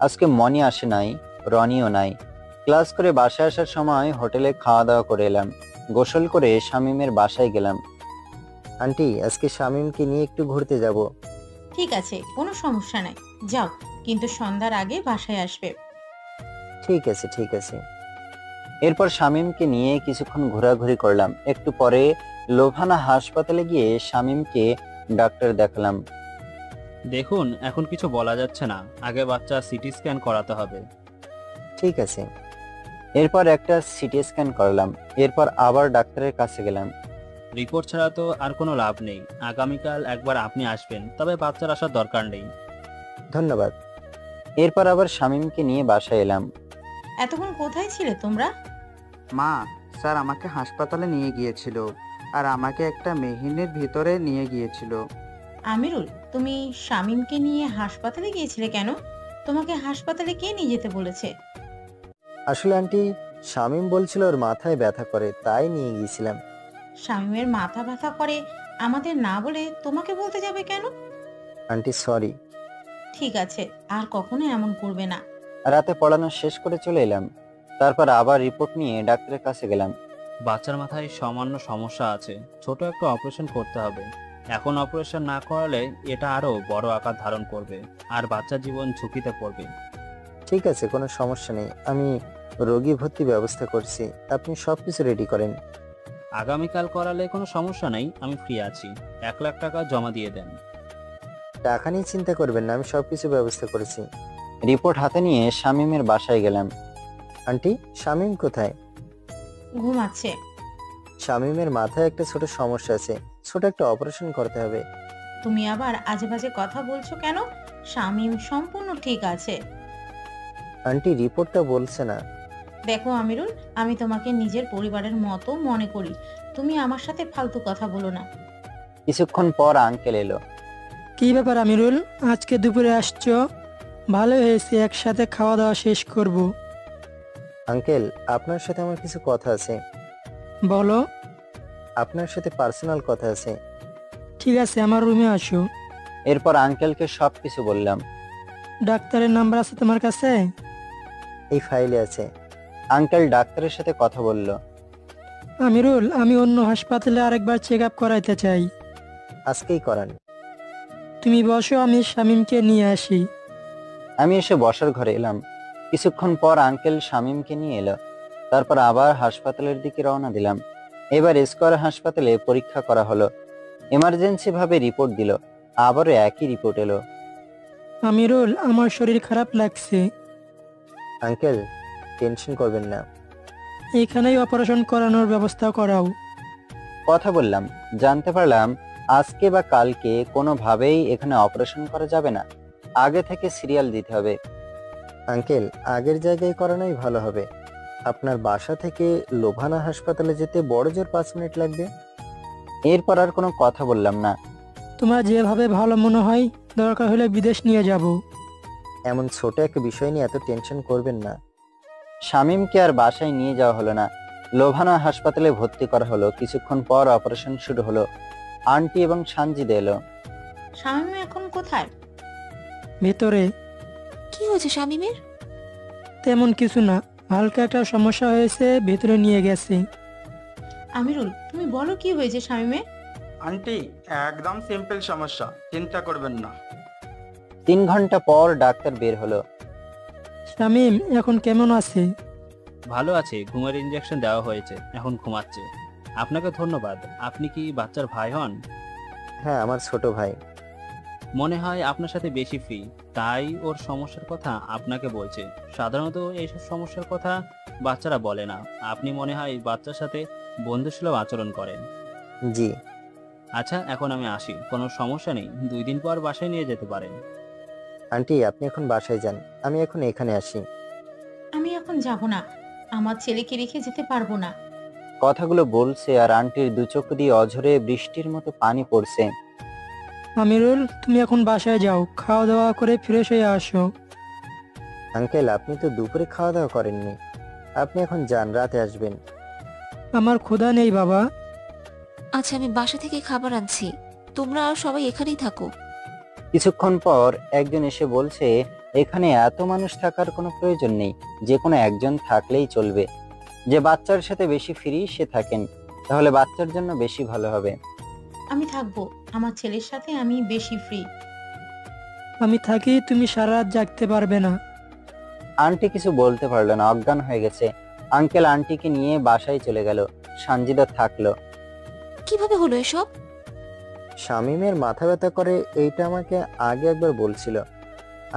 আজকে মনি আসে নাই, রনিও নাই। ক্লাস করে বাসায় আসার সময় হোটেলে খাওয়া দাওয়া করে এলাম। গোসল করে শামীমের বাসায় গেলাম। আন্টি, আজকে শামীমকে নিয়ে একটু ঘুরতে যাব। ঠিক আছে, কোনো সমস্যা নাই, যাও, কিন্তু সন্ধ্যার আগে বাসায় আসবে। ঠিক আছে, ঠিক আছে। এরপর শামীমকে নিয়ে কিছুক্ষণ ঘোরাঘুরি করলাম। একটু পরে লোভানা হাসপাতালে গিয়ে শামীমকে ডাক্তার দেখালাম। দেখুন, এখন কিছু বলা যাচ্ছে না, আগে বাচ্চা সিটি স্ক্যান করাতে হবে। ঠিক আছে। এরপর একটা সিটি স্ক্যান করলাম। এরপর আবার ডাক্তারের কাছে গেলাম। রিপোর্ট ছাড়া তো আর কোনো লাভ নেই। আগামীকাল একবার আপনি আসবেন, তবে বাচ্চার আসার দরকার নেই। ধন্যবাদ। এরপর আবার শামীমকে নিয়ে বাসায় এলাম। এতক্ষণ কোথায় ছিলে তোমরা? মা, স্যার আমাকে হাসপাতালে নিয়ে গিয়েছিল, আর আমাকে একটা মেহিনের ভিতরে নিয়ে গিয়েছিল। আমিরুল, তুমি শামীমকে নিয়ে হাসপাতালে গিয়েছিলে কেন? তোমাকে হাসপাতালে কে নিয়ে যেতে বলেছে? আসলে আন্টি, শামীম বলছিল ওর মাথায় ব্যথা করে, তাই নিয়ে গিয়েছিলাম। শামীমের মাথা ব্যথা করে আমাদের না বলে তোমাকে বলতে যাবে কেন? Aunty sorry. ঠিক আছে, আর কখনো এমন করবে না। রাতে পড়ানো শেষ করে চলে এলাম। তারপর আবার রিপোর্ট নিয়ে ডাক্তারের কাছে গেলাম। বাচ্চার মাথায় সামান্য সমস্যা আছে, ছোট একটা অপারেশন করতে হবে। এখন অপারেশন না করালে এটা আরো বড় আকার ধারণ করবে আর বাচ্চার জীবন ঝুঁকিতে পড়বে। ঠিক আছে, কোনো সমস্যা নেই, আমি রোগী ভর্তি ব্যবস্থা করছি, আপনি সবকিছু রেডি করেন। আগামীকাল করালে কোনো সমস্যা নেই, আমি ফ্রি আছি। 1 লাখ টাকা জমা দিয়ে দেন। টাকা নিয়ে চিন্তা করবেন না, আমি সবকিছু ব্যবস্থা করেছি। রিপোর্ট হাতে নিয়ে শামীমের বাসায় গেলাম। আন্টি, শামীম কোথায়? ঘুমাচ্ছে। শামীমের মাথায় একটা ছোট সমস্যা আছে, ছোট একটা অপারেশন করতে হবে। তুমি আবার আজে বাজে কথা বলছো কেন? শামীম সম্পূর্ণ ঠিক আছে। আন্টি, রিপোর্টটা বলছে না। দেখো আমিরুল, আমি তোমাকে নিজের পরিবারের মতো মনে করি, তুমি আমার সাথে ফালতু কথা বলো না। কিছুক্ষণ পর আঙ্কেল এলো। কি ব্যাপার আমিরুল, আজকে দুপুরে আসছো? ভালো হয়েছে, একসাথে খাওয়া দাওয়া শেষ করব। আঙ্কেল, আপনার সাথে আমার কিছু কথা আছে। বলো। আপনার সাথে পার্সোনাল কথা আছে। ঠিক আছে, আমার রুমে আসো। এরপর আঙ্কেলকে সবকিছু বললাম। ডাক্তারের নাম্বার আছে তোমার কাছে? এই ফাইলে আছে। আঙ্কেল ডাক্তারের সাথে কথা বলল। আমিরুল, আমি অন্য হাসপাতালে আরেকবার চেক আপ করাইতে চাই। আজকেই করান। তুমি বসো, আমি শামীমকে নিয়ে আসি। আমি এসে বসার ঘরে এলাম। কিছুক্ষণ পর আঙ্কেল শামীমকে নিয়ে এলো। তারপর আবার হাসপাতালের দিকে রওনা দিলাম। এবার স্কয়ার হাসপাতালে পরীক্ষা করা হলো। এমার্জেন্সি ভাবে রিপোর্ট দিল। আবারও একই রিপোর্ট এলো। আমিরুল, আমার শরীর খারাপ লাগছে। আঙ্কেল, টেনশন করবেন না, এখানেই অপারেশন করানোর ব্যবস্থা করাও। কথা বললাম। জানতে পারলাম আজকে বা কালকে কোনোভাবেই এখানে অপারেশন করা যাবে না, আগে থেকে সিরিয়াল দিতে হবে। আঙ্কেল, আগের জায়গায় করানোই ভালো হবে। আপনার বাসা থেকে লোভানা হাসপাতালে যেতে বড় জোর 5 মিনিট লাগবে। এরপর আর কোনো কথা বললাম না। তোমার যেভাবে ভালো মনে হয়, দরকার হলে বিদেশ নিয়ে যাব। এমন ছোট একটা বিষয় নিয়ে এত টেনশন করবেন না। শামীমকে আর বাসায় নিয়ে যাওয়া হলো না, লোভানা হাসপাতালে ভর্তি করা হলো। কিছুক্ষণ পর অপারেশন শুরু হলো। আন্টি এবং সানজিদা এলো। শামীম এখন কোথায়? ভেতরে। কি হয়েছে শামীমের? তেমন কিছু না, হালকা একটা সমস্যা হয়েছে, ভেতরে নিয়ে গেছে। আমিরুল, তুমি বলো কি হয়েছে শামীমের? আন্টি, একদম সিম্পল সমস্যা, চিন্তা করবেন না। 3 ঘন্টা পর ডাক্তার বের হলো। শামীম এখন কেমন আছে? ভালো আছে, ঘুমের ইনজেকশন দেওয়া হয়েছে, এখন ঘুমাচ্ছে। আপনাকে ধন্যবাদ। আপনি কি বাচ্চার ভাই হন? হ্যাঁ, আমার ছোট ভাই। মনে হয় আপনার সাথে বেশি ফ্রি, তাই ওর সমস্যার কথা আপনাকে বলছে। সাধারণত এইসব সমস্যার কথা বাচ্চারা বলে না। আপনি মনে হয় বাচ্চার সাথে বন্ধুসুলভ আচরণ করেন। জি। আচ্ছা, এখন আমি আসি, কোনো সমস্যা নেই, 2 দিন পর বাসায় নিয়ে যেতে পারেন। আন্টি, আপনি এখন বাসায় যান, আমি এখন এখানে আসি। আমি এখন যাব না, আমার ছেলেকে রেখে যেতে পারবো না। কথাগুলো বলছে আর আন্টির দু চোখ দিয়ে অঝরে বৃষ্টির মতো পানি পড়ছে। আমিরুল, তুমি এখন বাসায় যাও, খাওয়া দাওয়া করে ফ্রেশ হয়ে আসো। আঙ্কেল, আপনি তো দুপুরে খাওয়া দাওয়া করেননি, আপনি এখন যান, রাতে আসবেন। আমার ক্ষুধা নেই বাবা। আচ্ছা, আমি বাসা থেকে খাবার আনছি, তোমরা আর সবাই এখানেই থাকো। কিছুক্ষণ পর একজন এসে বলছে, এখানে এত মানুষ থাকার কোনো প্রয়োজন নেই, যে কোনো একজন থাকলেই চলবে। যে বাচ্চার সাথে বেশি ফ্রি সে থাকেন, তাহলে বাচ্চার জন্য বেশি ভালো হবে। আমি থাকবো, আমার ছেলের সাথে আমি বেশি ফ্রি। আমি থাকি, তুমি সারা রাত জাগতে পারবে না। আন্টি কিছু বলতে পারলো না, অজ্ঞান হয়ে গেছে। আঙ্কেল আন্টিকে নিয়ে বাসায় চলে গেল। সানজিদা থাকলো। কিভাবে হলো এসব? শামীমের মাথা ব্যথা করে, এইটা আমাকে আগে একবার বলছিল,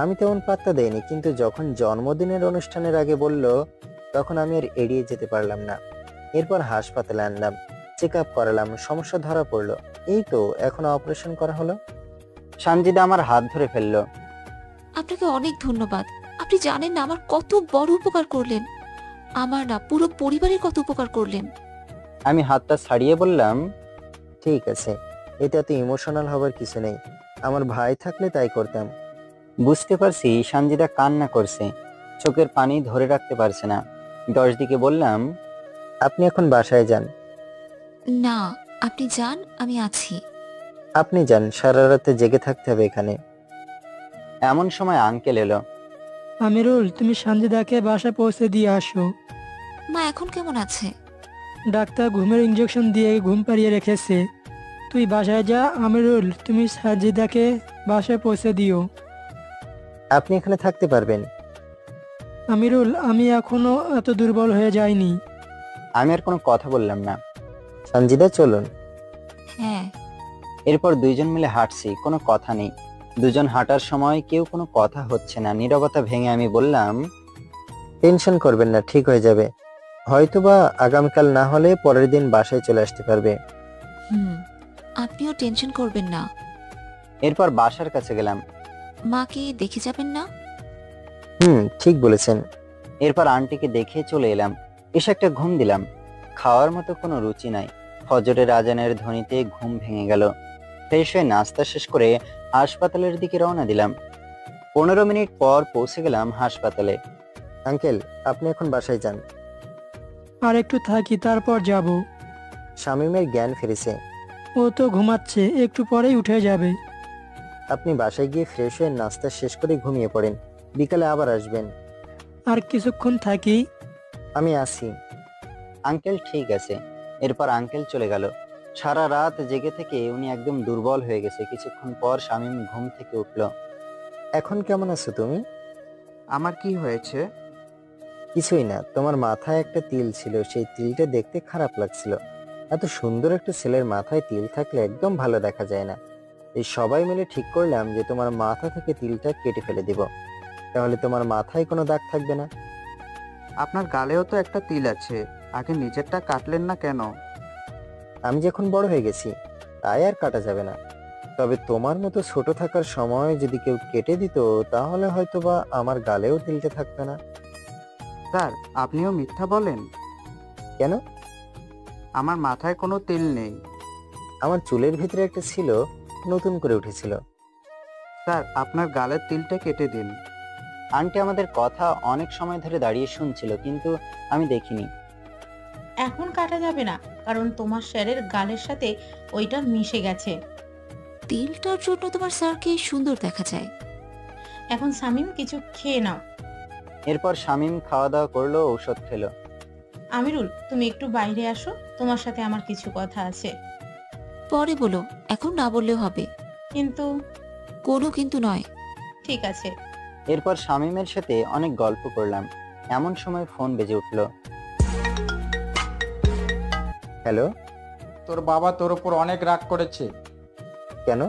আমি তেমন পাত্তা দেইনি, কিন্তু যখন জন্মদিনের অনুষ্ঠানের আগে বলল, তখন আমি আর এড়িয়ে যেতে পারলাম না। এরপর হাসপাতালে আনলাম, চেক আপ করালাম, সমস্যা ধরা পড়লো। এই তো এখন অপারেশন করা হলো। সানজিদা আমার হাত ধরে ফেললো। আপনাকে অনেক ধন্যবাদ। আপনি জানেন না আমার কত বড় উপকার করলেন, আমার না পুরো পরিবারের কত উপকার করলেন। আমি হাতটা ছাড়িয়ে বললাম, ঠিক আছে, এতে এত ইমোশনাল হবার কিছু নেই, আমার ভাই থাকলে তাই করতাম। বুঝতে পারছি সানজিদা কান্না করছে, চোখের পানি ধরে রাখতে পারছে না। 10 দিকে বললাম, আপনি এখন বাসায় যান। না, আপনি যান, আমি আছি। আপনি যান, সারা রাতে জেগে থাকতে হবে এখানে। এমন সময় আঙ্কেল এলো। আমিরুল, তুমি সানজিদাকে বাসায় পৌঁছে দিয়ে আসো। মা এখন কেমন আছে? ডাক্তার ঘুমের ইঞ্জেকশন দিয়ে ঘুম পাড়িয়ে রেখেছে। তুই বাসায় যা। আমিরুল, তুমি সাজিদাকে বাসায় পৌঁছে দিও। আপনি এখানে থাকতে পারবেন? আমিরুল, আমি এখনো এত দুর্বল হয়ে যাইনি। আমি আর কোনো কথা বললাম না। সঞ্জিদা চলুন। হ্যাঁ। এরপর দুইজন মিলে হাঁটছি, কোনো কথা নেই। দুজন হাঁটার সময় কেউ কোনো কথা হচ্ছে না। নীরবতা ভেঙে আমি বললাম, টেনশন করবেন না, ঠিক হয়ে যাবে। হয়তোবা আগামীকাল না হলে পরের দিন বাসায় চলে আসতে পারবে। আপনিও টেনশন করবেন না। এরপর বাসার কাছে গেলাম। মাকে দেখে যাবেন না? ঠিক বলেছেন। এরপর আন্টিকে দেখে চলে এলাম। এসে একটা ঘুম দিলাম। খাওয়ার মতো কোনো রুচি নাই। ফজরের আজানের ধ্বনিতে ঘুম ভেঙে গেল। ফ্রেশ হয়ে নাস্তা শেষ করে হাসপাতালের দিকে রওনা দিলাম। 15 মিনিট পর পৌঁছে গেলাম হাসপাতালে। আঙ্কেল, আপনি এখন বাসায় যান। আর একটু থাকি, তারপর যাব। শামীমের জ্ঞান ফিরেছে। ও তো ঘুমাচ্ছে, একটু পরেই উঠে যাবে। আপনি বাসায় গিয়ে ফ্রেশ হয়ে নাস্তা শেষ করে ঘুমিয়ে পড়েন। বিকালে আবার আসবেন। আর কিছুক্ষণ থাকি। আমি আসি। আঙ্কেল ঠিক আছে। এরপর আঙ্কেল চলে গেল। সারা রাত জেগে থেকে উনি একদম দুর্বল হয়ে গেছে। কিছুক্ষণ পর শামীম ঘুম থেকে উঠল। এখন কেমন আছো তুমি? আমার কি হয়েছে? কিছুই না, তোমার মাথায় একটা তিল ছিল, সেই তিলটা দেখতে খারাপ লাগছিল। এত সুন্দর একটা ছেলের মাথায় তিল থাকলে একদম ভালো দেখা যায় না। এই সবাই মিলে ঠিক করলাম যে তোমার মাথা থেকে তিলটা কেটে ফেলে দিব, তাহলে তোমার মাথায় কোনো দাগ থাকবে না। আপনার গালেও তো একটা তিল আছে, আগে নিজেরটা কাটলেন না কেন? আমি যখন বড় হয়ে গেছি তাই আর কাটা যাবে না। তবে তোমার মতো ছোট থাকার সময় যদি কেউ কেটে দিত তাহলে হয়তোবা আমার গালেও তিলটা থাকতো না। স্যার, আপনিও মিথ্যা বলেন। কেন? আমার মাথায় কোনো তিল নেই। আমার চুলের ভিতরে একটা ছিল, নতুন করে উঠেছিল। স্যার, আপনার গালের তিলটা কেটে দিন। আন্টি আমাদের কথা অনেক সময় ধরে দাঁড়িয়ে শুনছিল, কিন্তু আমি দেখিনি। এখন কাটা যাবে না, কারণ তোমার স্যারের গালের সাথে ওইটা মিশে গেছে। তিলটার জন্য তোমার স্যারকে সুন্দর দেখা যায়। এখন শামীম কিছু খেয়ে নাও। এরপর শামীম খাওয়া দাওয়া করলো, ঔষধ খেলো। আমিরুল, তুমি একটু বাইরে আসো, তোমার সাথে আমার কিছু কথা আছে। পরে বলো, এখন না বললেও হবে। কিন্তু? কোনো কিন্তু নয়। ঠিক আছে। এরপর শামীমের সাথে অনেক গল্প করলাম। এমন সময় ফোন বেজে উঠলো। হ্যালো। তোর বাবা তোর ওপর অনেক রাগ করেছে। কেন?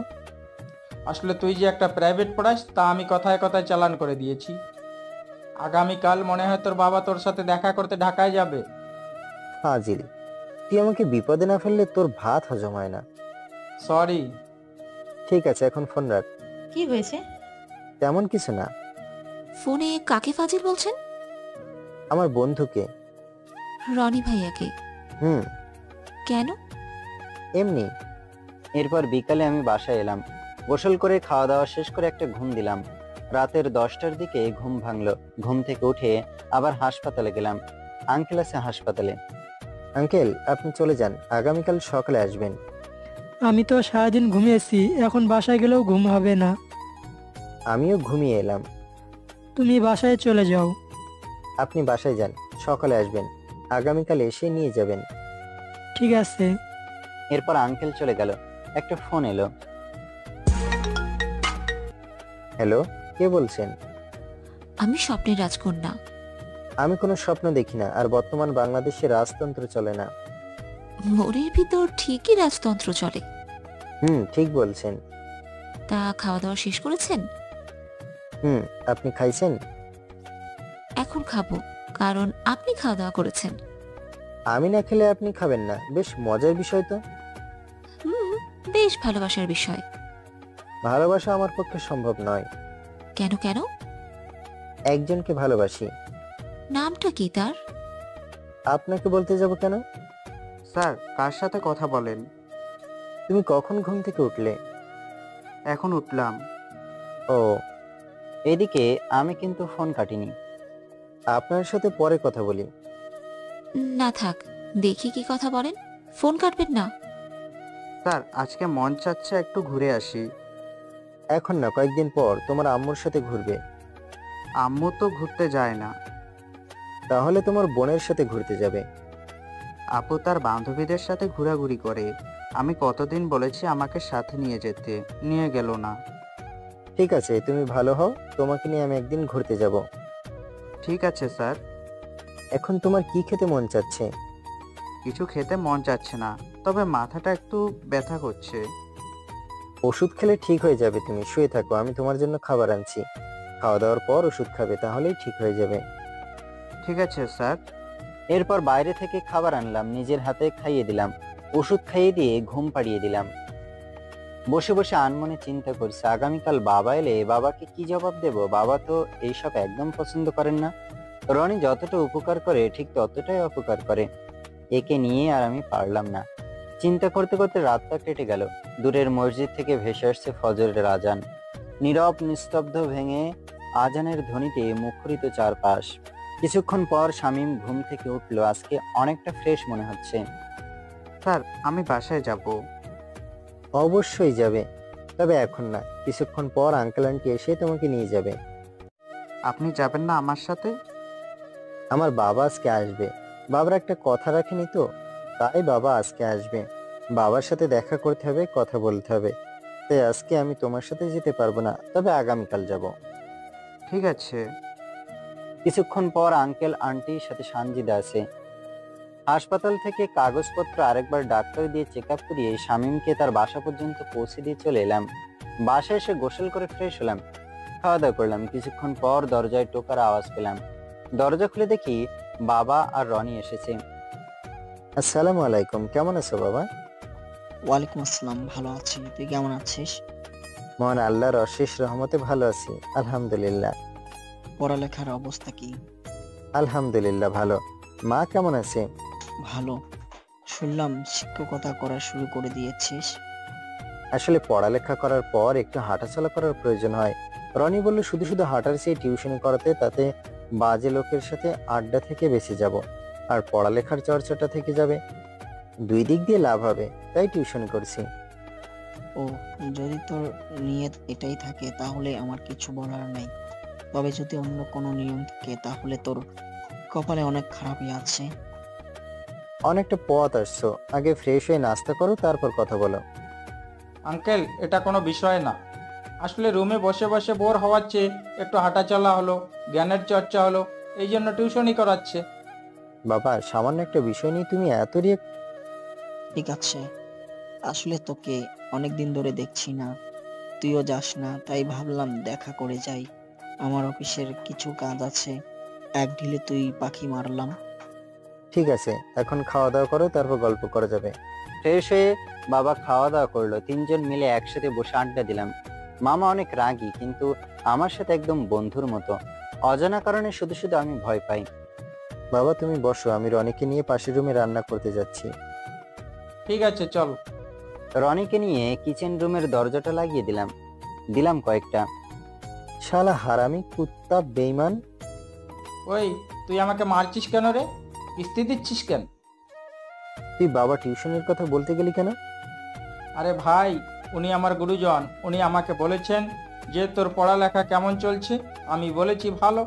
আসলে তুই যে একটা প্রাইভেট পড়াস তা আমি কথায় কথায় চালান করে দিয়েছি। আগামীকাল মনে হয় তোর বাবা তোর সাথে দেখা করতে ঢাকায় যাবে। ফাজিল, তুই আমাকে বিপদে না ফেললে তোর ভাত হজম হয় না। সরি। ঠিক আছে, এখন ফোন রাখ। কি হয়েছে? তেমন কিছু না। ফোনে কাকে ফাজিল বলছেন? আমার বন্ধুকে। রনি ভাইয়াকে? কেন? এমনি। এরপর বিকালে আমি বাসায় এলাম। গোসল করে খাওয়া দাওয়া শেষ করে একটা ঘুম দিলাম। রাতের 10টার দিকে ঘুম ভাঙলো। ঘুম থেকে উঠে আবার হাসপাতালে গেলাম। আঙ্কেল আছে হাসপাতালে। আঙ্কেল, আপনি চলে যান, আগামীকাল সকালে আসবেন। আমি তো সারাদিন ঘুমিয়েছি, এখন বাসায় গেলেও ঘুম হবে না। আমিও ঘুমিয়ে এলাম। তুমি বাসায় চলে যাও। আপনি বাসায় যান, সকালে আসবেন, আগামীকাল এসে নিয়ে যাবেন। ঠিক আছে। এরপর আঙ্কেল চলে গেল। একটা ফোন এলো। হ্যালো, কে বলছেন? আমি স্বপ্নের রাজকন্যা। আমি কোনো স্বপ্ন দেখি না, আর বর্তমান বাংলাদেশে রাজতন্ত্র চলে না। মনের ভিতর ঠিকই রাজতন্ত্র চলে। ঠিক বলছেন। তা খাওয়া দাওয়া শেষ করেছেন? আপনি খাইছেন? এখন খাবো, কারণ আপনি খাওয়া দাওয়া করেছেন। আমি না খেলে আপনি খাবেন না? বেশ মজার বিষয় তো। বেশ ভালোবাসার বিষয়। ভালোবাসা আমার পক্ষে সম্ভব নয়। কেন কেন? একজনকে ভালোবাসি। নামটা কি তার? আপনাকে বলতে যাব কেন? স্যার, কার সাথে কথা বলেন? তুমি কখন ঘুম থেকে উঠলে? এখন উঠলাম। ও, এদিকে আমি কিন্তু ফোন কাটিনি। আপনার সাথে পরে কথা বলি। না থাক, দেখি কি কথা বলেন, ফোন কাটবেন না। স্যার, আজকে মন চাচ্ছে একটু ঘুরে আসি। এখন না, কয়েকদিন পর তোমার আম্মুর সাথে ঘুরবে। আম্মু তো ঘুরতে যায় না। তাহলে তোমার বোনের সাথে ঘুরতে যাবে। আপু তার বান্ধবীদের সাথে ঘোরাঘুরি করে। আমি কতদিন বলেছি আমাকে সাথে নিয়ে যেতে, নিয়ে গেল না। ঠিক আছে, তুমি ভালো হও, তোমাকে নিয়ে আমি একদিন ঘুরতে যাব। ঠিক আছে স্যার। এখন তোমার কি খেতে মন চাচ্ছে? কিছু খেতে মন চাচ্ছে না, তবে মাথাটা একটু ব্যথা করছে। ওষুধ খেলে ঠিক হয়ে যাবে, তুমি শুয়ে থাকো, আমি তোমার জন্য খাবার আনছি। খাওয়া দাওয়ার পর ওষুধ খাবে, তাহলেই ঠিক হয়ে যাবে। ঠিক আছে স্যার। এরপর বাইরে থেকে খাবার আনলাম, নিজের হাতে খাইয়ে দিলাম, ওষুধ খাইয়ে দিয়ে ঘুম পাড়িয়ে দিলাম। বসে বসে আনমনে চিন্তা করছে আগামীকাল বাবা এলে বাবাকে কি জবাব দেব। বাবা তো এইসব একদম পছন্দ করেন না। রনি যতটা উপকার করে ঠিক ততটাই অপকার করে। একে নিয়ে আর আমি পারলাম না। চিন্তা করতে করতে রাতটা কেটে গেল। দূরের মসজিদ থেকে ভেসে আসছে ফজরের আজান। নীরব নিস্তব্ধ ভেঙে আজানের ধ্বনিতে মুখরিত চারপাশ। কিছুক্ষণ পর শামীম ঘুম থেকে উঠলো। আজকে অনেকটা ফ্রেশ মনে হচ্ছে। স্যার আমি বাসায় যাব। অবশ্যই যাবে, তবে এখন না, কিছুক্ষণ পর আঙ্কেল আন্টি এসে তোমাকে নিয়ে যাবে। আপনি যাবেন না আমার সাথে? আমার বাবা আজকে আসবে। বাবার একটা কথা রাখেনি তো, তাই বাবা আজকে আসবে। বাবার সাথে দেখা করতে হবে, কথা বলতে হবে। তাই আজকে আমি তোমার সাথে যেতে পারবো না, তবে আগামীকাল যাব। ঠিক আছে। কিছুক্ষণ পর আঙ্কেল আন্টির সাথে সানজিদা আছে। হাসপাতাল থেকে কাগজপত্র আরেকবার ডাক্তার দিয়ে চেক আপ করিয়ে শামীমকে তার বাসা পর্যন্ত পৌঁছে দিয়ে চলে এলাম। বাসায় এসে গোসল করে ফ্রেশ হলাম, খাওয়া দাওয়া করলাম। কিছুক্ষণ পর দরজায় টোকার আওয়াজ পেলাম। দরজা খুলে দেখি বাবা আর রনি এসেছে। আসসালামু আলাইকুম, কেমন আছো বাবা? ওয়ালাইকুম আসসালাম, ভালো আছি। তুই কেমন আছিস? মহান আল্লাহর অশেষ রহমতে ভালো আছি, আলহামদুলিল্লাহ। পড়ালেখার অবস্থা কি? আলহামদুলিল্লাহ ভালো। মা কেমন আছে? ভালো। শুনলাম শিক্ষকতা করা শুরু করে দিয়েছিস। আসলে পড়ালেখা করার পর একটু হাঁটাচলা করার প্রয়োজন হয়। রনি বলল শুধু শুধু হাঁটার চেয়ে টিউশনি করাতে, তাতে বাজে লোকের সাথে আড্ডা থেকে বেঁচে যাব, আর পড়ালেখার চর্চাটা থেকে যাবে। দুই দিক দিয়ে লাভ হবে, তাই টিউশনি করছি। ও, যদি তোর নিয়ত এটাই থাকে তাহলে আমার কিছু বলার নেই। তবে যদি অন্য কোনো নিয়ম থাকে তাহলে তোর কপালে অনেক খারাপই আছে। অনেকটা পথ আসছো, আগে ফ্রেশ হয়ে নাস্তা করো, তারপর কথা বলো। আঙ্কেল, এটা কোনো বিষয় না। আসলে রুমে বসে বসে বোর হওয়ার চেয়ে একটু হাঁটাচলা হলো, জ্ঞানের চর্চা হলো, এই জন্য টিউশনি করাচ্ছে। বাবা, সামান্য একটা বিষয় নিয়ে তুমি এত রিয়েক্ট? ঠিক আছে, আসলে তোকে অনেক দিন ধরে দেখছি না, তুইও যাস না, তাই ভাবলাম দেখা করে যাই। আমার অফিসের কিছু কাজ আছে, এক ঢিলে তুই পাখি মারলাম। ঠিক আছে, এখন খাওয়া দাওয়া করো, তারপর গল্প করা যাবে। ফ্রেশ হয়ে বাবা খাওয়া দাওয়া করলো। তিনজন মিলে একসাথে বসে আড্ডা দিলাম। মামা অনেক রাগী, কিন্তু আমার সাথে একদম বন্ধুর মতো। অজানা কারণে শুধু শুধু আমি ভয় পাই। বাবা তুমি বসো, আমি রনিকে নিয়ে পাশের রুমে রান্না করতে যাচ্ছি। ঠিক আছে, চল। রনিকে নিয়ে কিচেন রুমের দরজাটা লাগিয়ে দিলাম কয়েকটা। শালা হারামি কুত্তা বেঈমান। ওই, তুই আমাকে মারছিস কেন রে? কিস্তি দিচ্ছিস কেন? তুই বাবা টিউশনের কথা বলতে গেলি কেন? আরে ভাই, উনি আমার গুরুজন। উনি আমাকে বলেছেন যে তোর পড়ালেখা কেমন চলছে। আমি বলেছি ভালো।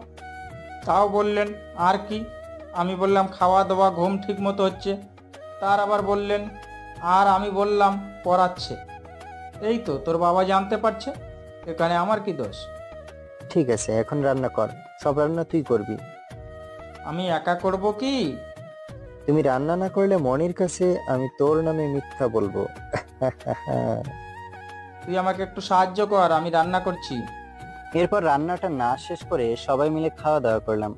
তাও বললেন আর কি। আমি বললাম খাওয়া দাওয়া ঘুম ঠিক মতো হচ্ছে। তার আবার বললেন, আর আমি বললাম পড়াচ্ছে। এই তো তোর বাবা জানতে পারছে, এখানে আমার কি দোষ? ঠিক আছে, এখন রান্না কর, সব রান্না তুই করবি। আমি একা করব কি? তুমি রান্না না করলে মনির কাছে আমি তোর নামে মিথ্যা বলবো। তুই আমাকে একটু সাহায্য কর, আমি রান্না করছি। এরপর রান্নাটা না শেষ করে সবাই মিলে খাওয়া দাওয়া করলাম।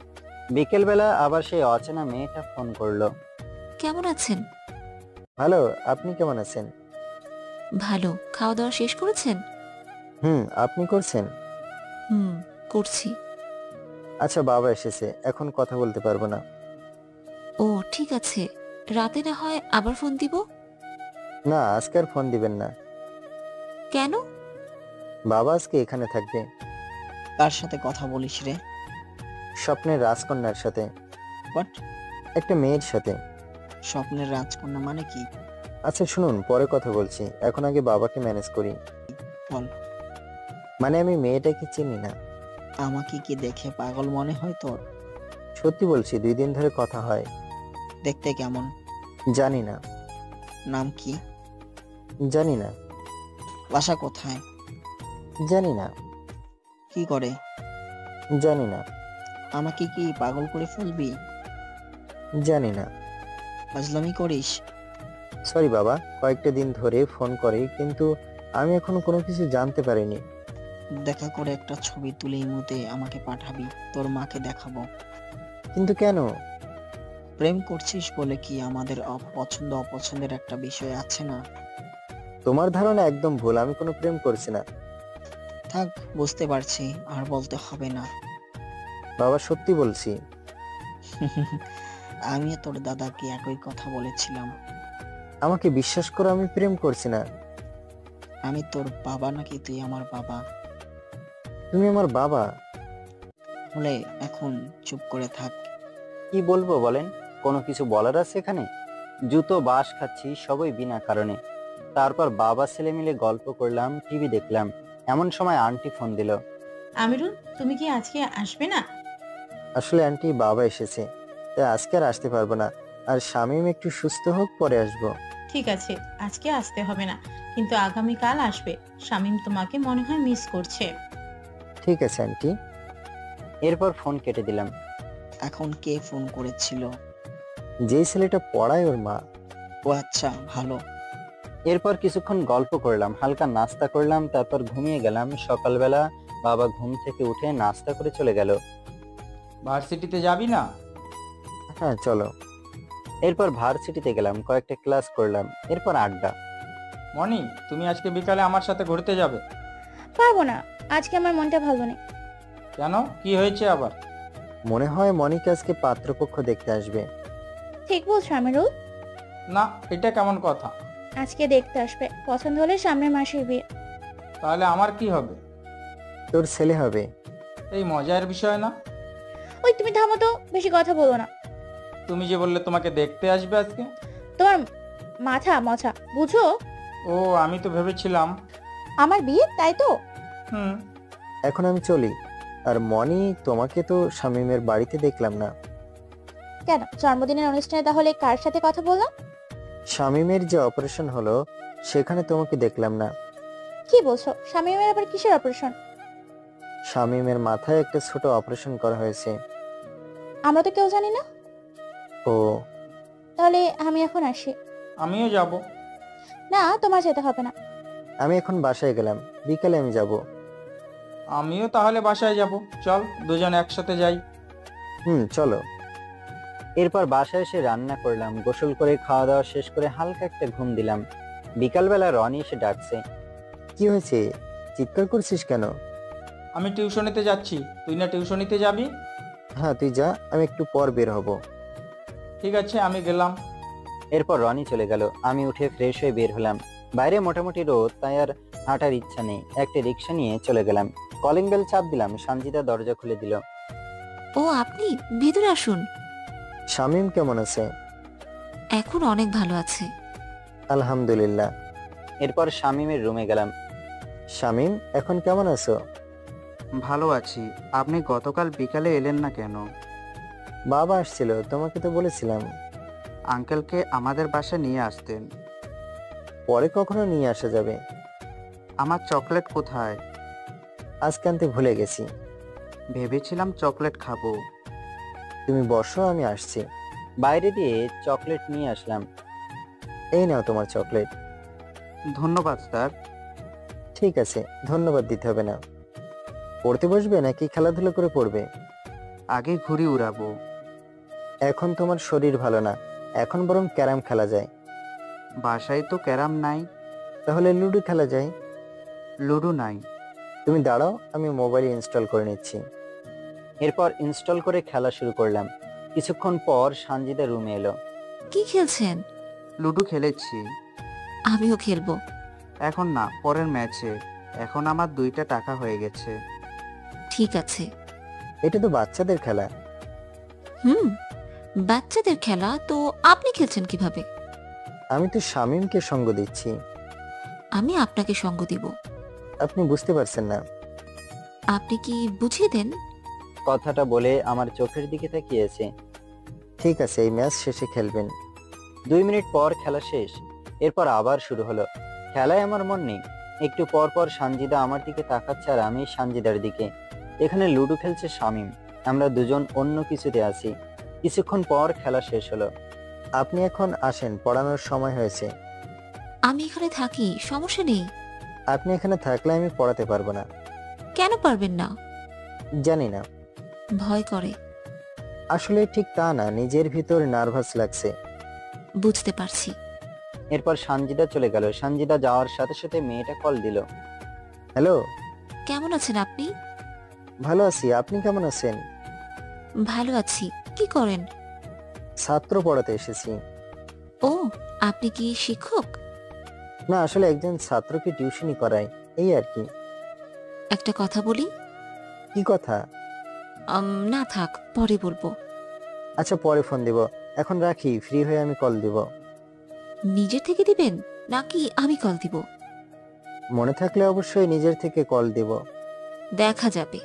বিকেলবেলা আবার সেই অচেনা মেয়েটা ফোন করলো। কেমন আছেন? ভালো, আপনি কেমন আছেন? ভালো। খাওয়া দাওয়া শেষ করেছেন? আপনি করছেন? করছি। আচ্ছা, বাবা এসেছে, এখন কথা বলতে পারবো না। ও ঠিক আছে, রাতে না হয় আবার ফোন দিব। না, আজকে আর ফোন দিবেন না। কেন? বাবা আজকে এখানে থাকবে। কার সাথে কথা বলিস রে? স্বপ্নের রাজকন্যার সাথে। হোয়াট? একটা মেয়ের সাথে। স্বপ্নের রাজকন্যা মানে কি? আচ্ছা শুনুন, পরে কথা বলছি, এখন আগে বাবাকে ম্যানেজ করি। বল। মানে আমি মেয়েটাকে চিনি না। আমাকে কি দেখে পাগল মনে হয় তোর? সত্যি বলছি, 2 দিন ধরে কথা হয়। দেখতে কেমন? জানি না। নাম কি? জানি না। বাসা কোথায়? জানি না। কি করে? জানি না। আমাকে কি পাগল করে ফেলবি? জানি না। ফাজলামি করিস? সরি বাবা, কয়েকটা দিন ধরে ফোন করে, কিন্তু আমি এখনো কোনো কিছু জানতে পারিনি। দেখা করে একটা ছবি তুলে ইমোতে আমাকে পাঠাবি, তোর মাকে দেখাবো। কিন্তু কেন? প্রেম করছিস বলে কি আমাদের পছন্দ অপছন্দের একটা বিষয় আছে না? তোমার ধারণা একদম ভুল, আমি কোনো প্রেম করছি না। থাক, বুঝতে পারছি, আর বলতে হবে না। বাবা সত্যি বলছি। আমি তোর দাদাকে একই কথা বলেছিলাম। আমাকে বিশ্বাস করো, আমি প্রেম করছি না। আমি তোর বাবা নাকি তুই আমার বাবা? তুমি আমার বাবা। হলে এখন চুপ করে থাক। কি বলবো বলেন? কোনো কিছু বলার আছে এখানে? জুতো বাস খাচ্ছি সবই বিনা কারণে। তারপর বাবা ছেলে মিলে গল্প করলাম, টিভি দেখলাম, এমন সময় আন্টি ফোন দিল। আমিরুল, তুমি কি আজকে আসবে না? আসলে আন্টি বাবা এসেছে, তাই আজকে আর আসতে পারবো না। আর শামীম একটু সুস্থ হোক, পরে আসবো। ঠিক আছে, আজকে আসতে হবে না, কিন্তু আগামীকাল আসবে। শামীম তোমাকে মনে হয় মিস করছে। ঠিক আছে আন্টি। এরপর ফোন কেটে দিলাম। এখন কে ফোন করেছিল? যেই ছেলেটা পড়ায় ওর মা। ও আচ্ছা, ভালো। এরপর কিছুক্ষণ গল্প করলাম, হালকা নাস্তা করলাম, তারপর ঘুমিয়ে গেলাম। সকালবেলা বাবা ঘুম থেকে উঠে নাস্তা করে চলে গেল। ভার্সিটিতে যাবি না? হ্যাঁ চলো। এরপর ভার্সিটিতে গেলাম, কয়েকটা ক্লাস করলাম, এরপর আড্ডা। মনি, তুমি আজকে বিকালে আমার সাথে ঘুরতে যাবে? পারবো না, আজকে আমার মনটা ভালো নেই। কেন, কি হয়েছে আবার? মনে হয় মনিকা আজকে পাত্রপক্ষ দেখতে আসবে। ঠিক বলছো আমিরুল, না, এটা কেমন কথা? আজকে দেখতে আসবে, পছন্দ হলে সামনের মাসের বিয়ে। তাহলে আমার কি হবে? তোর ছেলে হবে। এই মজার বিষয় না। ওই তুমি থামো তো, বেশি কথা বলো না। তুমি যে বললে তোমাকে দেখতে আসবে আজকে। তোমার মাথা মছা বুঝো। ও, আমি তো ভেবেছিলাম। আমার বিয়ে, তাই তো? হুম। এখন আমি চলি। আর মনি, তোমাকে তো শামীমের বাড়িতে দেখলাম না। কেন, জন্মদিনের অনুষ্ঠানে তাহলে কার সাথে কথা বললাম? শামীমের যে অপারেশন হলো সেখানে তোমাকে দেখলাম না। কি বলছো? শামীমের আবার কিসের অপারেশন? শামীমের মাথায় একটা ছোট অপারেশন করা হয়েছে। আমরা তো কেউ জানি না। ও, তাহলে আমি এখন আসি। আমিও যাব। না, তোমার যেতে হবে না। আমি এখন বাসায় গেলাম, বিকালে আমি যাব। আমিও তাহলে বাসায় যাব, চল দুজন একসাথে যাই। চলো। এরপর বাসায় এসে রান্না করলাম, গোসল করে খাওয়া দাওয়া শেষ করে হালকা একটা ঘুম দিলাম। বিকালবেলা রনি এসে ডাকছে। কি হয়েছে, চিৎকার করছিস কেন? আমি টিউশনিতে যাচ্ছি, তুই না টিউশনিতে যাবি? হ্যাঁ তুই যা, আমি একটু পর বের হব। ঠিক আছে, আমি গেলাম। এরপর রনি চলে গেল, আমি উঠে ফ্রেশ হয়ে বের হলাম। বাইরে মোটামুটি রোদ, তাই আর হাঁটার ইচ্ছা নেই। একটা রিক্সা নিয়ে চলে গেলাম। কলিং বেল চাপ দিলাম, সঞ্জিতা দরজা খুলে দিল। ও আপনি, ভেতরে আসুন। শামীম কেমন আছে? এখন অনেক ভালো আছে। আলহামদুলিল্লাহ। এরপর শামীমের রুমে গেলাম। শামীম, এখন কেমন আছো? ভালো আছি। আপনি গতকাল বিকালে এলেন না কেন? বাবা আসছিল, তোমাকে তো বলেছিলাম। আঙ্কেলকে আমাদের বাসায় নিয়ে আসতেন। পরে কখনো নিয়ে আসা যাবে। আমার চকলেট কোথায়? আজকে আনতে ভুলে গেছি। ভেবেছিলাম চকলেট খাবো। তুমি বসো, আমি আসছি। বাইরে দিয়ে চকলেট নিয়ে আসলাম। এই নাও তোমার চকলেট। ধন্যবাদ স্যার। ঠিক আছে, ধন্যবাদ দিতে হবে না। পড়তে বসবে নাকি খেলাধুলো করে পড়বে? আগে ঘুড়ি উড়াবো। এখন তোমার শরীর ভালো না, এখন বরং ক্যারাম খেলা যায়। বাসায় তো ক্যারাম নাই। তাহলে লুডো খেলা যায়। লুডো নাই। তুমি দাঁড়াও, আমি মোবাইল ইনস্টল করে নিচ্ছি। এরপর ইনস্টল করে খেলা শুরু করলাম। কিছুক্ষণ পর সঞ্জিতা রুমে এলো। কি খেলছেন? লুডো খেলেছি। আমিও খেলবো। এখন না, পরের ম্যাচে। এখন আমার 2টা টাকা হয়ে গেছে। ঠিক আছে। এটা তো বাচ্চাদের খেলা। বাচ্চাদের খেলা তো আপনি খেলছেন কিভাবে? আমি তো শামীমকে সঙ্গ দিচ্ছি। আমি আপনাকে সঙ্গ দিব। আপনি বুঝতে পারছেন না। আপনি কি বুঝিয়ে দেন? কথাটা বলে আমার চোখের দিকে তাকিয়েছে। ঠিক আছে, এই ম্যাচ শেষে খেলবেন। 2 মিনিট পর খেলা শেষ। এরপর আবার শুরু হলো। খেলায় আমার মন নেই। একটু পর পর সানজিদা আমার দিকে তাকাচ্ছে আর আমি সানজিদার দিকে। এখানে লুডো খেলছে শামীম। আমরা দুজন অন্য কিছুতে আছি। কিছুক্ষণ পর খেলা শেষ হলো। আপনি এখন আসেন, পড়ানোর সময় হয়েছে। আমি এখানে থাকি, সমস্যা নেই। আপনি এখানে থাকলে আমি পড়াতে পারবো না। কেন পারবেন না? জানি না, ভয় করে। আসলে ঠিক তা না, নিজের ভিতর নার্ভাস লাগছে। বুঝতে পারছি। এরপর সানজিদা চলে গেল। সানজিদা যাওয়ার সাথে সাথে মেয়েটা কল দিল। হ্যালো, কেমন আছেন আপনি? ভালো আছি, আপনি কেমন আছেন? ভালো আছি। কি করেন? ছাত্র পড়াতে এসেছি। ও, আপনি কি শিক্ষক? না, আসলে একজন ছাত্রকে টিউশনি করাই, এই আর কি। একটা কথা বলি। কি কথা? না থাক, পরে বলবো। আচ্ছা, পরে ফোন দিব। এখন রাখি, ফ্রি হয়ে আমি কল দিব। নিজের থেকে দিবেন নাকি আমি কল দিব? মনে থাকলে অবশ্যই নিজের থেকে কল দিব। দেখা যাবে।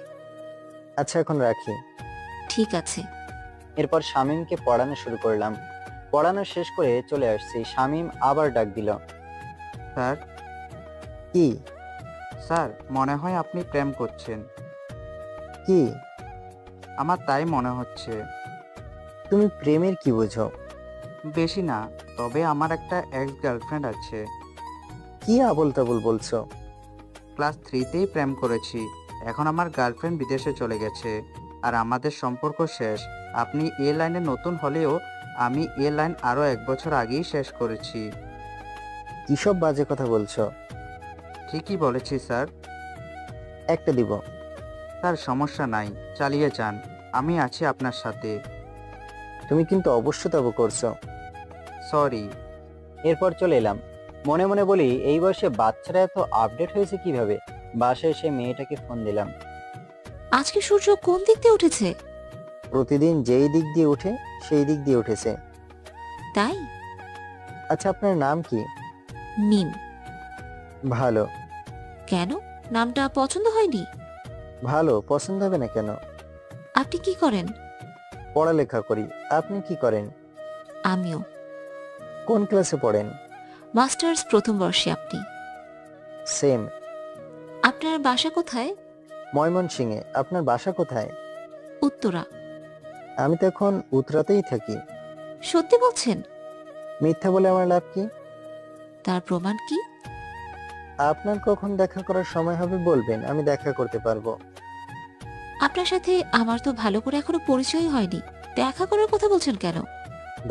আচ্ছা, এখন রাখি। ঠিক আছে। এরপর শামীমকে পড়ানো শুরু করলাম। পড়ানো শেষ করে চলে আসছি। শামীম আবার ডাক দিল। স্যার। কি? স্যার, মনে হয় আপনি প্রেম করছেন। কি? আমার তাই মনে হচ্ছে। তুমি প্রেমের কি বোঝো? বেশি না, তবে আমার একটা এক্স গার্লফ্রেন্ড আছে। কি আবল তাবল বলছো? ক্লাস 3তেই প্রেম করেছি। এখন আমার গার্লফ্রেন্ড বিদেশে চলে গেছে আর আমাদের সম্পর্ক শেষ। আপনি এ লাইনে নতুন হলেও আমি এ লাইন আরো 1 বছর আগেই শেষ করেছি। কিসব বাজে কথা বলছো? ঠিকই বলেছি স্যার। একটা দিব। স্যার, সমস্যা নাই, চালিয়ে যান, আমি আছি আপনার সাথে। তুমি কিন্তু অবশ্যতব করছো। সরি। এরপর চলে এলাম। মনে মনে বলি, এই বয়সে বাচ্চারা এত আপডেট হয়েছে কিভাবে। বাসায় এসে মেয়েটাকে ফোন দিলাম। আজকে সূর্য কোন দিক দিয়ে উঠেছে? প্রতিদিন যেই দিক দিয়ে উঠে সেই দিক দিয়ে উঠেছে। তাই? আচ্ছা, আপনার নাম কি? মিম। ভালো। কেন, নামটা পছন্দ হয়নি? ভালো, পছন্দ হবে না কেন? আপনি কি করেন? পড়ালেখা করি। আপনি কি করেন? আমিও। কোন ক্লাসে পড়েন? মাস্টার্স প্রথম বর্ষে। আপনি? সেম। আপনার বাসা কোথায়? ময়মনসিংহে। আপনার বাসা কোথায়? উত্তরা। আমি তো এখন উত্তরাতেই থাকি। সত্যি বলছেন? মিথ্যা বলে আমার লাভ কি? তার প্রমাণ কি? আপনার কখন দেখা করার সময় হবে বলবেন, আমি দেখা করতে পারবো। আপনার সাথে আমার তো ভালো করে এখনো পরিচয় হয়নি, দেখা করার কথা বলছেন কেন?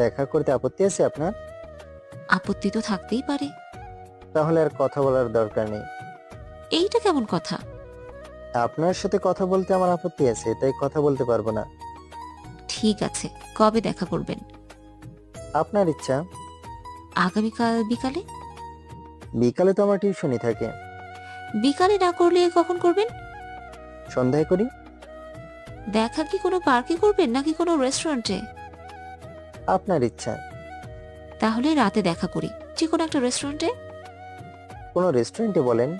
দেখা করতে আপত্তি আছে আপনার? আপত্তি তো থাকতেই পারে। তাহলে আর কথা বলার দরকার নেই। এইটা কেমন কথা? আপনার সাথে কথা বলতে আমার আপত্তি আছে, তাই কথা বলতে পারবো না। ঠিক আছে, কবে দেখা করবেন? আপনার ইচ্ছা। আগামীকাল বিকালে? বিকালে তো আমার টিউশনি থাকে। বিকালে না করলে কখন করবেন? সন্ধ্যায় করি। দেখা কি কোনো পার্কে করবেন নাকি কোনো রেস্টুরেন্টে? আপনার ইচ্ছা। তাহলে রাতে দেখা করি, যে কোনো একটা রেস্টুরেন্টে। কোনো রেস্টুরেন্টে বলেন।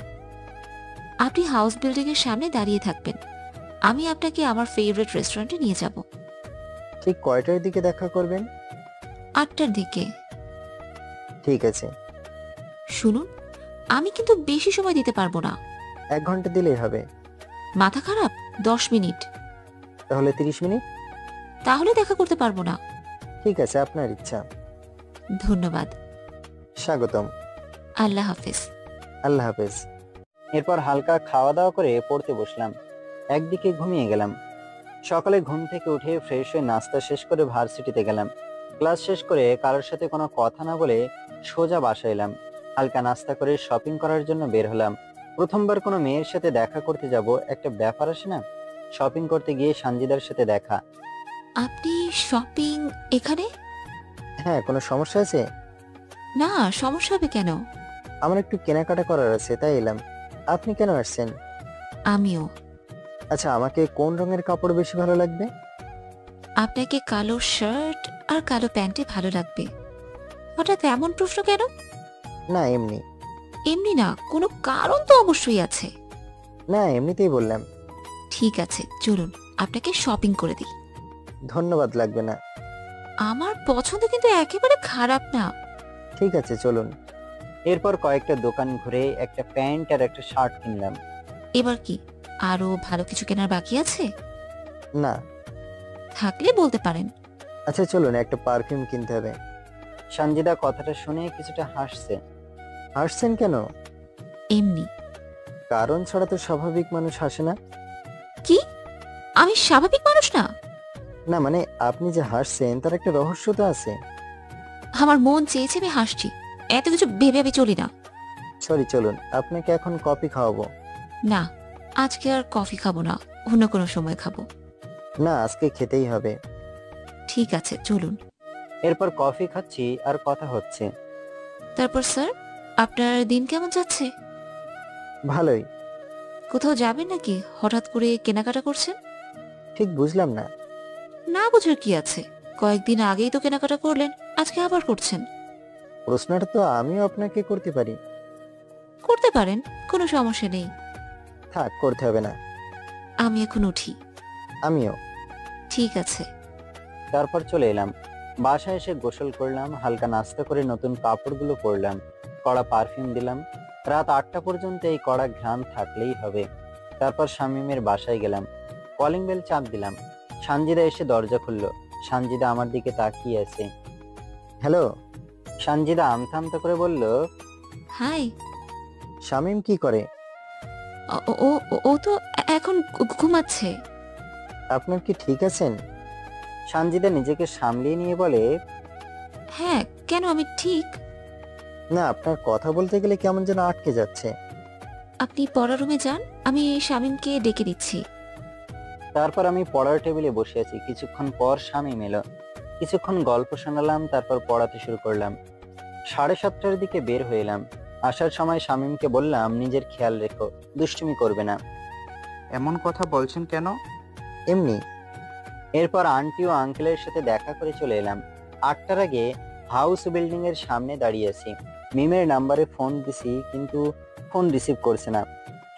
আপনি হাউস বিল্ডিং এর সামনে দাঁড়িয়ে থাকবেন, আমি আপনাকে আমার ফেভারিট রেস্টুরেন্টে নিয়ে যাব। ঠিক কয়টার দিকে দেখা করবেন? 8টার দিকে। ঠিক আছে। শুনুন, আমি কিন্তু বেশি সময় দিতে পারবো না। 1 ঘন্টা দিলেই হবে। মাথা খারাপ? 10 মিনিট। তাহলে 30 মিনিট। তাহলে দেখা করতে পারবো না। ঠিক আছে, আপনার ইচ্ছা। ধন্যবাদ। স্বাগতম। আল্লাহ হাফেজ। আল্লাহ হাফেজ। এরপর হালকা খাওয়া দাওয়া করে পড়তে বসলাম। একদিকে ঘুমিয়ে গেলাম। সকালে ঘুম থেকে উঠে ফ্রেশ হয়ে নাস্তা শেষ করে ভার্সিটিতে গেলাম। ক্লাস শেষ করে কারোর সাথে কোনো কথা না বলে সোজা বাসায় এলাম। হালকা নাস্তা করে শপিং করার জন্য বের হলাম। প্রথমবার কোনো মেয়ের সাথে দেখা করতে যাব, একটা ব্যাপার আসে না। শপিং করতে গিয়ে সানজিদার সাথে দেখা। আপনি শপিং এখানে? হ্যাঁ, কোনো সমস্যা আছে? না, সমস্যা হবে কেন? আমার একটু কেনাকাটা করার আছে, তাই এলাম। আপনি কেন আসছেন? আমিও। আচ্ছা, আমাকে কোন রঙের কাপড় বেশি ভালো লাগবে? আপনাকে কালো শার্ট আর কালো প্যান্টে ভালো লাগবে। হঠাৎ এমন প্রশ্ন কেন? না, এমনি। এমনি না, কোনো কারণ তো অবশ্যই আছে। না, এমনিতেই বললাম। ঠিক আছে, চলুন আপনাকে শপিং করে দিই। ধন্যবাদ, লাগবে না। আমার পছন্দ কিন্তু একেবারে খারাপ না। ঠিক আছে চলুন। এরপর কয়েকটা দোকান ঘুরে একটা প্যান্ট আর একটা শার্ট কিনলাম। এবার কি আরো ভালো কিছু কেনার বাকি আছে? না। থাকলে বলতে পারেন। আচ্ছা চলুন, একটা পারফিউম কিনতে হবে। সঞ্জিদা কথাটা শুনে কিছুটা হাসছে। হাসছেন কেন? এমনি। কারণ ছাড়া তো স্বাভাবিক মানুষ হাসে না। কি আমি স্বাভাবিক মানুষ না? না মানে আপনি যে হাসছেন তার একটা রহস্য তো আছে। আমার মন চেয়েছে আমি হাসছি, এত কিছু ভেবে আমি চলি না। সরি, চলুন আপনাকে এখন কফি খাওয়াবো। না, আজকে আর কফি খাবো না, অন্য কোনো সময় খাবো। না, আজকে খেতেই হবে। ঠিক আছে চলুন। এরপর কফি খাচ্ছি আর কথা হচ্ছে। তারপর স্যার, আপনার দিন কেমন যাচ্ছে? ভালোই। কোথাও যাবেন নাকি? হঠাৎ করে কেনাকাটা করছেন? ঠিক বুঝলাম না। না বোঝার কি আছে, কয়েকদিন আগেই তো কেনাকাটা করলেন, আজকে আবার করছেন। প্রশ্নটা তো আমিও আপনাকে করতে পারি। করতে পারেন, কোনো সমস্যা নেই। থাক, করতে হবে না। আমি এখন উঠি। আমিও। ঠিক আছে। তারপর চলে এলাম বাসায়। এসে গোসল করলাম, হালকা নাস্তা করে নতুন কাপড়গুলো পরলাম, কড়া পারফিউম দিলাম। রাত 8টা পর্যন্ত এই কড়া ঘ্রাণ থাকলেই হবে। তারপর শামীমের বাসায় গেলাম, কলিং বেল চাপ দিলাম। সানজিদা এসে দরজা খুললো। সানজিদা আমার দিকে তাকিয়ে আছে। হ্যালো। সানজিদা আমতা আমতা করে বলল, হাই। শামীম কি করে? ও ও ও তো এখন ঘুমাচ্ছে। আপনার কি ঠিক আছেন? সানজিদা নিজেকে সামলিয়ে নিয়ে বলে, হ্যাঁ কেন, আমি ঠিক। না, আপনার কথা বলতে গেলে কেমন যেন আটকে যাচ্ছে। আপনি পড়ার রুমে যান, আমি শামীমকে ডেকে দিচ্ছি। তারপর আমি পড়ার টেবিলে বসে আছি। কিছুক্ষণ পর শামীম এলো। কিছুক্ষণ গল্প শোনালাম, তারপর পড়াতে শুরু করলাম। 7:30টার দিকে বের হয়ে এলাম। আসার সময় শামীমকে বললাম, নিজের খেয়াল রেখো, দুষ্টুমি করবে না। এমন কথা বলছেন কেন? এমনি। এরপর আন্টি ও আঙ্কেলের সাথে দেখা করে চলে এলাম। 8টার আগে হাউস বিল্ডিং এর সামনে দাঁড়িয়ে আছি। মিমের নাম্বারে ফোন দিছি, কিন্তু ফোন রিসিভ করছে না।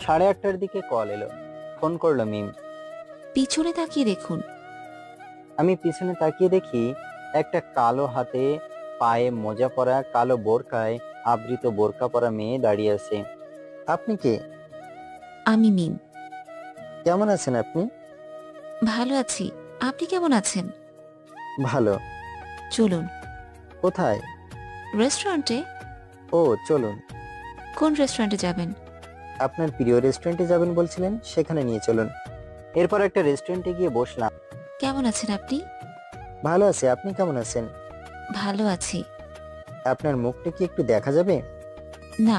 8:30টার দিকে কল এলো। ফোন করলো মিম। পিছনে তাকিয়ে দেখুন। আমি পিছনে তাকিয়ে দেখি একটা কালো হাতে পায়ে মোজা পরা, কালো বোরকায় আবৃত বোরকা পরা মেয়ে দাঁড়িয়ে আছে। আপনি কে? আমি মিম। কেমন আছেন আপনি? ভালো আছি, আপনি কেমন আছেন? ভালো। চলুন। কোথায়? রেস্টুরেন্টে। ও চলুন। কোন রেস্টুরেন্টে যাবেন? আপনার প্রিয় রেস্টুরেন্টে যাবেন বলছিলেন, সেখানে নিয়ে চলুন। এরপর একটা রেস্টুরেন্টে গিয়ে বসলাম। কেমন আছেন আপনি? ভালো আছি, আপনি কেমন আছেন? ভালো আছি। আপনার মুখটা কি একটু দেখা যাবে? না,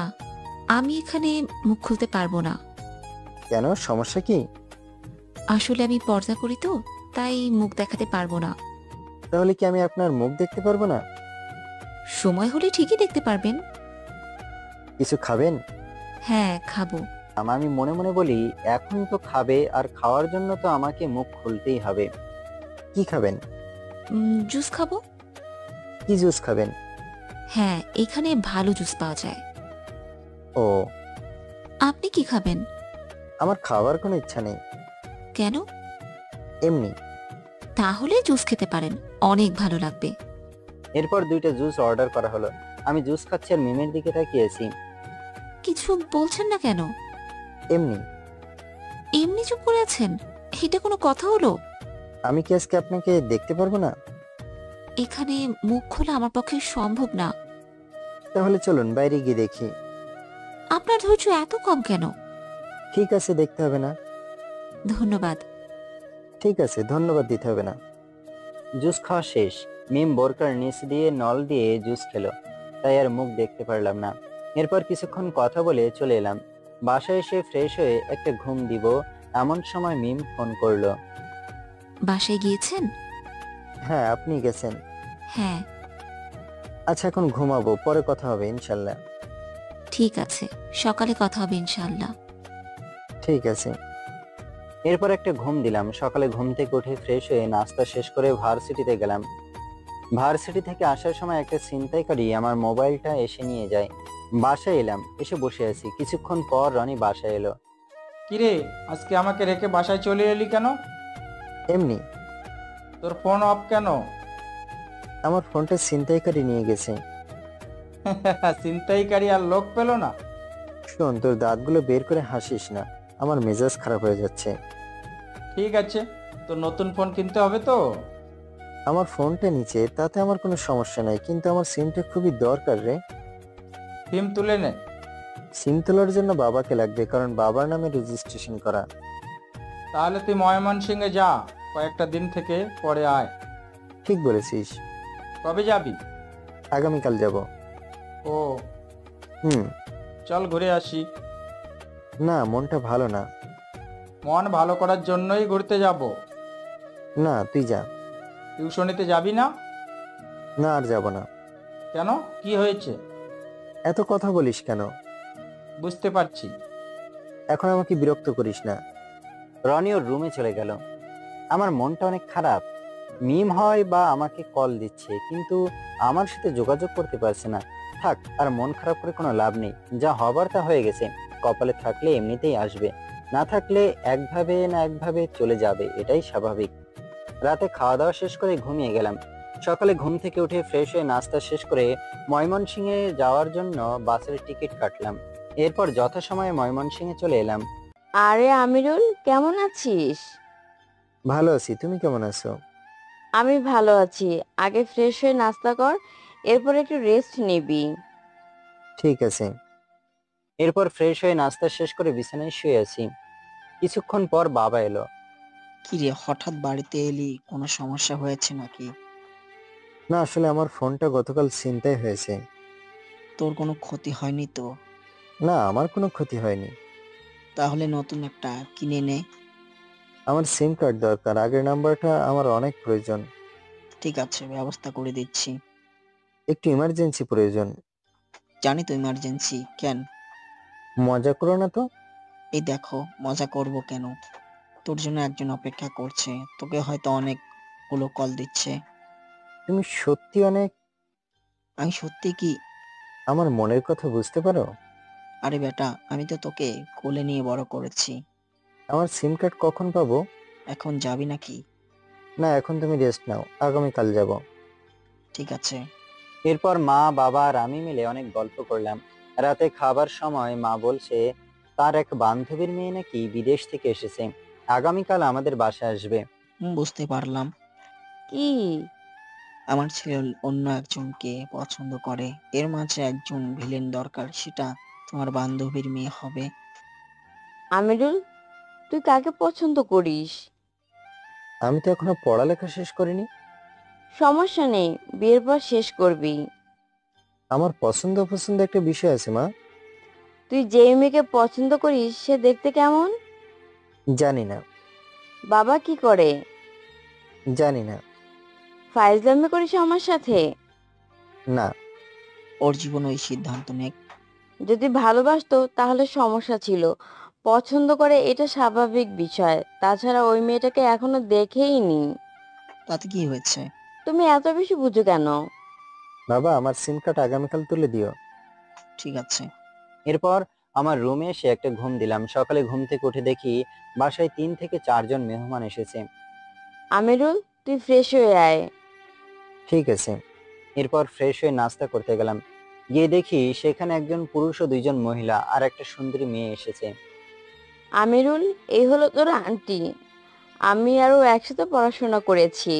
আমি এখানে মুখ খুলতে পারবো না। কেন, সমস্যা কি? আসলে আমি পর্দা করি তো, তাই মুখ দেখাতে পারবো না। তাহলে কি আমি আপনার মুখ দেখতে পারবো না? সময় হলে ঠিকই দেখতে পারবেন। কিছু খাবেন? হ্যাঁ খাবো। আমি মনে মনে বলি, এখন তো খাবে, আর খাওয়ার জন্য তো আমাকে মুখ খুলতেই হবে। কি খাবেন? জুস খাবো। কি জুস খাবেন? হ্যাঁ, এখানে ভালো জুস পাওয়া যায়। ও। আপনি কি খাবেন? আমার খাওয়ার কোনো ইচ্ছা নেই। কেন? এমনি। তাহলে জুস খেতে পারেন, অনেক ভালো লাগবে। এরপর 2টা জুস অর্ডার করা হলো। আমি জুস খাচ্ছি আর মিমের দিকে তাকিয়েছি। কিছু বলছেন না কেন? এমনি। এমনি চুপ করে আছেন, এটা কোনো কথা হলো? আমি কি আজকে আপনাকে দেখতে পারবো না? এখানে মুখ খোলা আমার পক্ষে সম্ভব না। তাহলে চলুন বাইরে গিয়ে দেখি। আপনার ধৈর্য এত কম কেন? ঠিক আছে, দেখতে হবে না। ধন্যবাদ। ঠিক আছে, ধন্যবাদ দিতে হবে না। জুস খাওয়া শেষ। মিম বোরকার নিচ দিয়ে নল দিয়ে জুস খেলো, তাই আর মুখ দেখতে পারলাম না। এরপর কিছুক্ষণ কথা বলে চলে এলাম। বাসায় এসে ফ্রেশ হয়ে একটা ঘুম দিব, এমন সময় মিম ফোন করলো। বাসায় গিয়েছেন? হ্যাঁ, আপনি গেছেন? হ্যাঁ। আচ্ছা, এখন ঘুমাবো, পরে কথা হবে ইনশাল্লাহ। ঠিক আছে, সকালে কথা হবে ইনশাআল্লাহ। ঠিক আছে। এরপর একটা ঘুম দিলাম। সকালে ঘুম থেকে উঠে ফ্রেশ হয়ে নাস্তা শেষ করে ভার্সিটিতে গেলাম। ভার্সিটি থেকে আসার সময় একটা ছিনতাইকারী আমার মোবাইলটা এসে নিয়ে যায়। বাসায় এলাম, এসে বসে আছি। কিছুক্ষণ পর রনি বাসায় এলো। কিরে, আজকে আমাকে রেখে বাসায় চলে এলি কেন? এমনি। তোর ফোন অফ কেন? আমার ফোনটা ছিনতাইকারী নিয়ে গেছে। ছিনতাইকারী আর লোক পেল না? শোন, তোর দাঁতগুলো বের করে হাসিস না, আমার মেজাজ খারাপ হয়ে যাচ্ছে। ঠিক আছে, তো নতুন ফোন কিনতে হবে তো। আমার ফোনটা নিচে, তাতে আমার কোনো সমস্যা নাই, কিন্তু আমার সিমটা খুবই দরকার রে। সিম তুলে নে। সিম তোলার জন্য বাবাকে লাগবে, কারণ বাবার নামে রেজিস্ট্রেশন করা। তাহলে তুই ময়মনসিংহে যা, কয়েকটা দিন থেকে পরে আয়। ঠিক বলেছিস। কবে যাবি? আগামীকাল যাব। ও, হুম। চল ঘুরে আসি। না, মনটা ভালো না। মন ভালো করার জন্যই ঘুরতে যাব। না, তুই যা। টিউশনিতে যাবি না? না, আর যাব না। কেন, কি হয়েছে? এত কথা বলিস কেন? বুঝতে পারছি। এখন আমাকে বিরক্ত করিস না। রনি ওর রুমে চলে গেল। আমার মনটা অনেক খারাপ। মিম হয় বা আমাকে কল দিচ্ছে, কিন্তু আমার সাথে যোগাযোগ করতে পারছে না। থাক, আর মন খারাপ করে কোনো লাভ নেই। যা হবার তা হয়ে গেছে। কপালে থাকলে এমনিতেই আসবে, না থাকলে একভাবে না একভাবে চলে যাবে, এটাই স্বাভাবিক। রাতে খাওয়া দাওয়া শেষ করে ঘুমিয়ে গেলাম। সকালে ঘুম থেকে উঠে ফ্রেশ হয়ে নাস্তা শেষ করে ময়মনসিংহে যাওয়ার জন্য বাসের টিকিট কাটলাম। এরপর যথাসময়ে ময়মনসিংহে চলে এলাম। আরে আমিরুল, কেমন আছিস? ভালো আছি, তুমি কেমন আছো? আমি ভালো আছি। আগে ফ্রেশ হয়ে নাস্তা কর, এরপর একটু রেস্ট নিবি। ঠিক আছে। এরপর ফ্রেশ হয়ে নাস্তা শেষ করে বিছানায় শুয়ে আছি। কিছুক্ষণ পর বাবা এলো। কি রে, হঠাৎ বাড়িতে এলি? কোনো সমস্যা হয়েছে নাকি? না, আসলে আমার ফোনটা গতকাল ছিনতাই হয়েছে। তোর কোনো ক্ষতি হয়নি তো? না, আমার কোনো ক্ষতি হয়নি। তাহলে নতুন একটা কিনে নে। আমার সিম কার্ড দরকার, আগের নাম্বারটা আমার অনেক প্রয়োজন। ঠিক আছে, ব্যবস্থা করে দিচ্ছি। একটু ইমার্জেন্সি প্রয়োজন। জানি তো ইমার্জেন্সি। কেন? মজা করো না তো। এই দেখো, মজা করব কেন? তোর জন্য একজন অপেক্ষা করছে, তোকে হয়তো অনেকগুলো কল দিচ্ছে। তুমি সত্যি অনেক। আমি সত্যি কি? আমার মনের কথা বুঝতে পারো। আরে বেটা, আমি তো তোকে কোলে নিয়ে বড় করেছি। আমার সিম কার্ড কখন পাবো? এখন যাবি নাকি? না, এখন তুমি রেস্ট নাও, আগামীকাল যাব। ঠিক আছে। এরপর মা, বাবা আর আমি মিলে অনেক গল্প করলাম। রাতে খাবার সময় মা বলছে তার এক বান্ধবীর মেয়ে নাকি বিদেশ থেকে এসেছে, আগামীকাল আমাদের বাসায় আসবে। বুঝতে পারলাম। কি? আমার ছেলে অন্য একজনকে পছন্দ করে, এর মাঝে একজন ভিলেন দরকার, সেটা তোমার বান্ধবীর মেয়ে হবে। আমিরুল, তুই কাকে পছন্দ করিস? আমি তো এখনো পড়ালেখা শেষ করিনি। সমস্যা নেই, বিয়ের পর শেষ করবি। আমার পছন্দ অপছন্দ একটা বিষয় আছে মা। তুই যে মেয়েকে পছন্দ করিস সে দেখতে কেমন? জানি না। বাবা কি করে? জানি না। ফাইজলামি করিস আমার সাথে? না। ওর জীবন ওই সিদ্ধান্ত নেক। যদি ভালোবাসতো তাহলে সমস্যা ছিল, পছন্দ করে এটা স্বাভাবিক বিষয়। তাছাড়া ওই মেয়েটাকে এখনো দেখেই নি। তাতে কি হয়েছে? তুমি এত বেশি বুঝো কেন? বাবা, আমার সিম কার্ড আগামীকাল তুলে দিও। ঠিক আছে। এরপর আমার রুমে এসে একটা ঘুম দিলাম। সকালে ঘুম থেকে উঠে দেখি বাসায় 3 থেকে 4 জন মেহমান এসেছে। আমিরুল, তুই ফ্রেশ হয়ে আয়। ঠিক আছে। এরপর ফ্রেশ হয়ে নাস্তা করতে গেলাম। গিয়ে দেখি সেখানে একজন পুরুষ ও 2 জন মহিলা আর একটা সুন্দরী মেয়ে এসেছে। আমিরুল, এই হলো তোর আন্টি। আমি আরও একসাথে পড়াশোনা করেছি।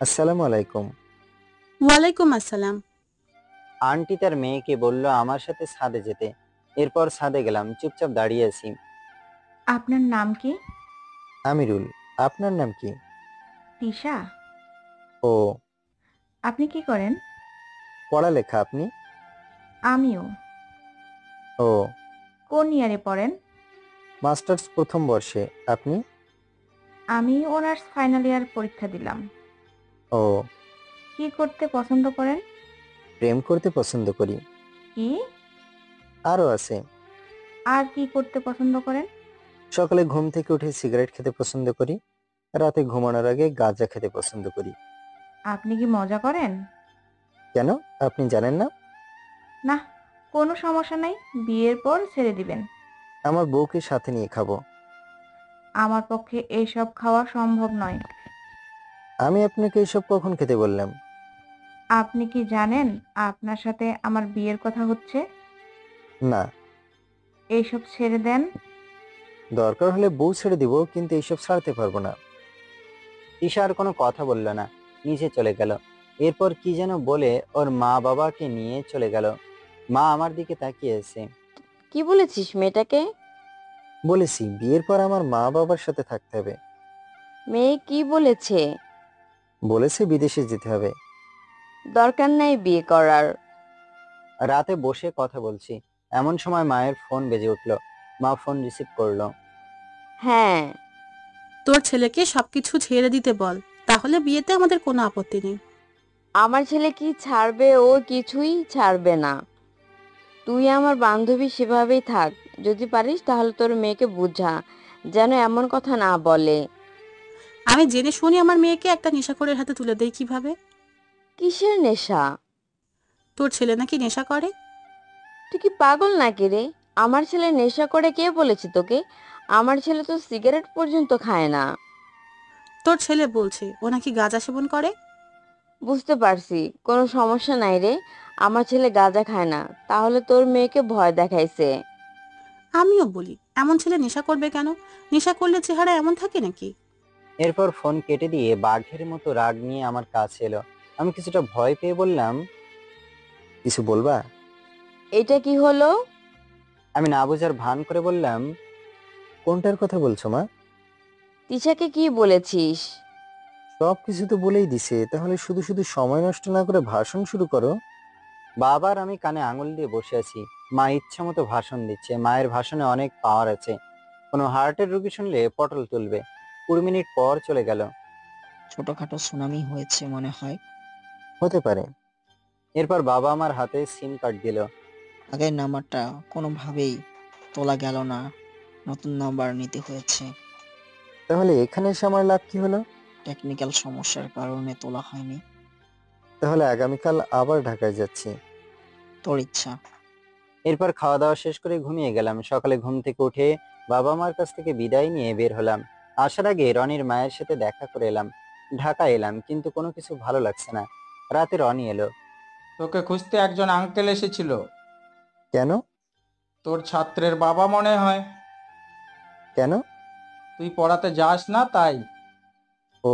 আসসালামু আলাইকুম। ওয়ালাইকুম আসসালাম। আন্টি তার মেয়েকে বলল আমার সাথে ছাদে যেতে। এরপর ছাদে গেলাম, চুপচাপ দাঁড়িয়ে আছি। আপনার নাম কি? আমিরুল। আপনার নাম কি? তিশা। ও। আপনি কি করেন? পড়ালেখা। আপনি? আমিও। ও। কোন ইয়ারে পড়েন? মাস্টার্স প্রথম বর্ষে। আপনি? আমি অনার্স ফাইনাল ইয়ার পরীক্ষা দিলাম। ও। কি করতে পছন্দ করেন? প্রেম করতে পছন্দ করি। কি? আরো আছে। আর কি করতে পছন্দ করেন? সকালে ঘুম থেকে উঠে সিগারেট খেতে পছন্দ করি। রাতে ঘুমানোর আগে গাঁজা খেতে পছন্দ করি। আপনি কি মজা করেন? কেন, আপনি জানেন না? না, কোনো সমস্যা নাই, বিয়ের পর ছেড়ে দিবেন। আমার বউকে সাথে নিয়ে খাবো। আমার পক্ষে এইসব খাওয়া সম্ভব নয়। আমি আপনাকে এসব কখন খেতে বললাম? আপনি কি জানেন আপনার সাথে আমার বিয়ের কথা হচ্ছে? না, এইসব ছেড়ে দেন। দরকার হলে বউ ছেড়ে দিব, কিন্তু এইসব ছাড়তে পারবো না। তিশা আর কোনো কথা বলল না, নিচে চলে গেল। এরপর কি যেন বলে ওর মা বাবাকে নিয়ে চলে গেল। মা আমার দিকে তাকিয়ে আছে। কি বলেছিস মেয়েটাকে? বলেছি বিয়ের পর আমার মা বাবার সাথে থাকতে হবে। মেয়ে কি বলেছে? বলেছে বিদেশে যেতে হবে। দরকার নাই বিয়ে করার। রাতে বসে কথা বলছি, এমন সময় মায়ের ফোন বেজে উঠলো। মা ফোন রিসিভ করলো। হ্যাঁ, তোর ছেলেকে সবকিছু ছেড়ে দিতে বল, তাহলে বিয়েতে আমাদের কোনো আপত্তি নেই। আমার ছেলে কি ছাড়বে? ও কিছুই ছাড়বে না। তুই আমার বান্ধবী, সেভাবেই থাক। যদি পারিস তাহলে তোর মেয়েকে বুঝা, যেন এমন কথা না বলে। আমি জেনে শুনি আমার মেয়েকে একটা নেশাখোরের হাতে তুলে দেই কিভাবে? কিসের নেশা? তোর ছেলে নাকি নেশা করে। তুই কি পাগল নাকি রে? আমার ছেলে নেশা করে কে বলেছে তোকে? আমার ছেলে তো সিগারেট পর্যন্ত খায় না। তোর ছেলে বলছে ও নাকি গাঁজা সেবন করে। বুঝতে পারছি, কোনো সমস্যা নাই রে। আমার ছেলে গাঁজা খায় না, তাহলে তোর মেয়েকে ভয় দেখাইছে। আমিও বলি, এমন ছেলে নেশা করবে কেন? নেশা করলে চেহারা এমন থাকে নাকি? এরপর ফোন কেটে দিয়ে বাঘের মতো রাগ নিয়ে আমার কাছে এলো। আমি কিছুটা ভয় পেয়ে বললাম, কিছু বলবা? এটা কি হলো? আমি না বোঝার ভান করে বললাম, কোনটার কথা বলছো মা? তিশাকে কি বলেছিস? সবকিছু তো বলেই দিছে, তাহলে শুধু শুধু সময় নষ্ট না করে ভাষণ শুরু করো। বাবার আমি কানে আঙুল দিয়ে বসে আছি। মা ইচ্ছা মতো ভাষণ দিচ্ছে। মায়ের ভাষণে অনেক পাওয়ার আছে, কোনো হার্টের রোগী শুনলে পটল তুলবে। 20 মিনিট পর চলে গেল। ছোটখাটো সুনামি হয়েছে মনে হয়। হতে পারে। এরপর বাবা আমার হাতে সিম কার্ড দিল। আগের নাম্বারটা কোনোভাবেই তোলা গেল না, নতুন নাম্বার নিতে হয়েছে। তাহলে এখানে এসে আমার লাভ কি হলো? টেকনিক্যাল সমস্যার কারণে তোলা হয়নি। তাহলে আগামীকাল আবার ঢাকায় যাচ্ছি। তোর ইচ্ছা। এরপর খাওয়া দাওয়া শেষ করে ঘুমিয়ে গেলাম। সকালে ঘুম থেকে উঠে বাবা মার কাছ থেকে বিদায় নিয়ে বের হলাম। আসার আগে রনির মায়ের সাথে দেখা করে এলাম। ঢাকা এলাম, কিন্তু কোনো কিছু ভালো লাগছে না। রাতে রনি এলো। তোকে খুঁজতে একজন আঙ্কেল এসেছিল। কেন? তোর ছাত্রের বাবা মনে হয়। কেন? তুই পড়াতে যাস না তাই। ও।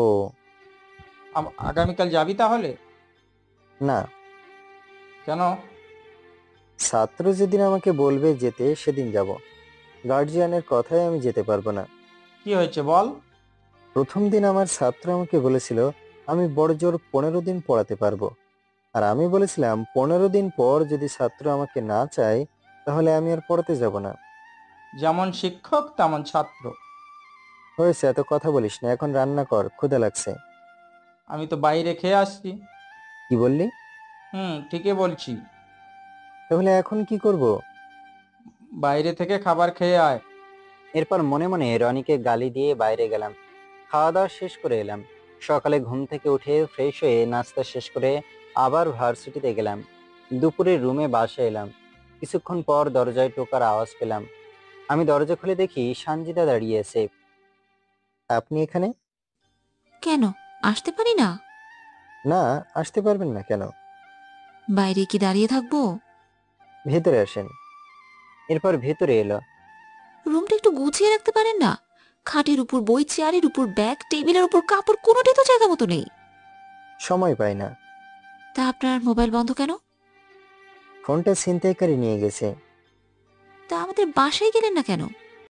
আগামীকাল যাবি তাহলে? না, কেন? ছাত্র যেদিন আমাকে বলবে যেতে সেদিন যাব। গার্জিয়ানের কথায় আমি যেতে পারবো না। কি হয়েছে বল। প্রথম দিন আমার ছাত্র আমাকে বলেছিল আমি বড় জোর 15 দিন পড়াতে পারবো। আর আমি বলেছিলাম 15 দিন পর যদি ছাত্র আমাকে না চায়, তাহলে আমি আর পড়াতে যাব না। যেমন শিক্ষক তেমন ছাত্র। হয়েছে, এত কথা বলিস না, এখন রান্না কর, ক্ষুধা লাগছে। আমি তো বাইরে খেয়ে আসছি। কি বললি? ঠিকই বলছি। তাহলে এখন কি করব? বাইরে থেকে খাবার খেয়ে আয়। এরপর মনে মনে রনিকে গালি দিয়ে বাইরে গেলাম। খাওয়া দাওয়া শেষ করে এলাম। সকালে ঘুম থেকে উঠে ফ্রেশ হয়ে নাস্তা শেষ করে আবার ভার্সিটিতে গেলাম। দুপুরে রুমে বাসায় এলাম। কিছুক্ষণ পর দরজায় টোকার আওয়াজ পেলাম। আমি দরজা খুলে দেখি সানজিদা দাঁড়িয়ে আছে। আপনি এখানে? কেন আসতে পারি না? না, আসতে পারবেন না কেন? বাইরে কি দাঁড়িয়ে থাকবো? ভেতরে আসেন। এরপর ভেতরে এলো। রুমটা একটু গুছিয়ে রাখতে পারেন না? খাটের উপর বই, চেয়ারের উপর ব্যাগ, টেবিলের উপর কাপড়, কোনোটাই তো জায়গা মতো নেই। সময় পাই না। তা আপনার মোবাইল বন্ধ কেন? ফোনটা ছিনতাইকারী নিয়ে গেছে। তা আমাদের বাসায় গেলেন না কেন?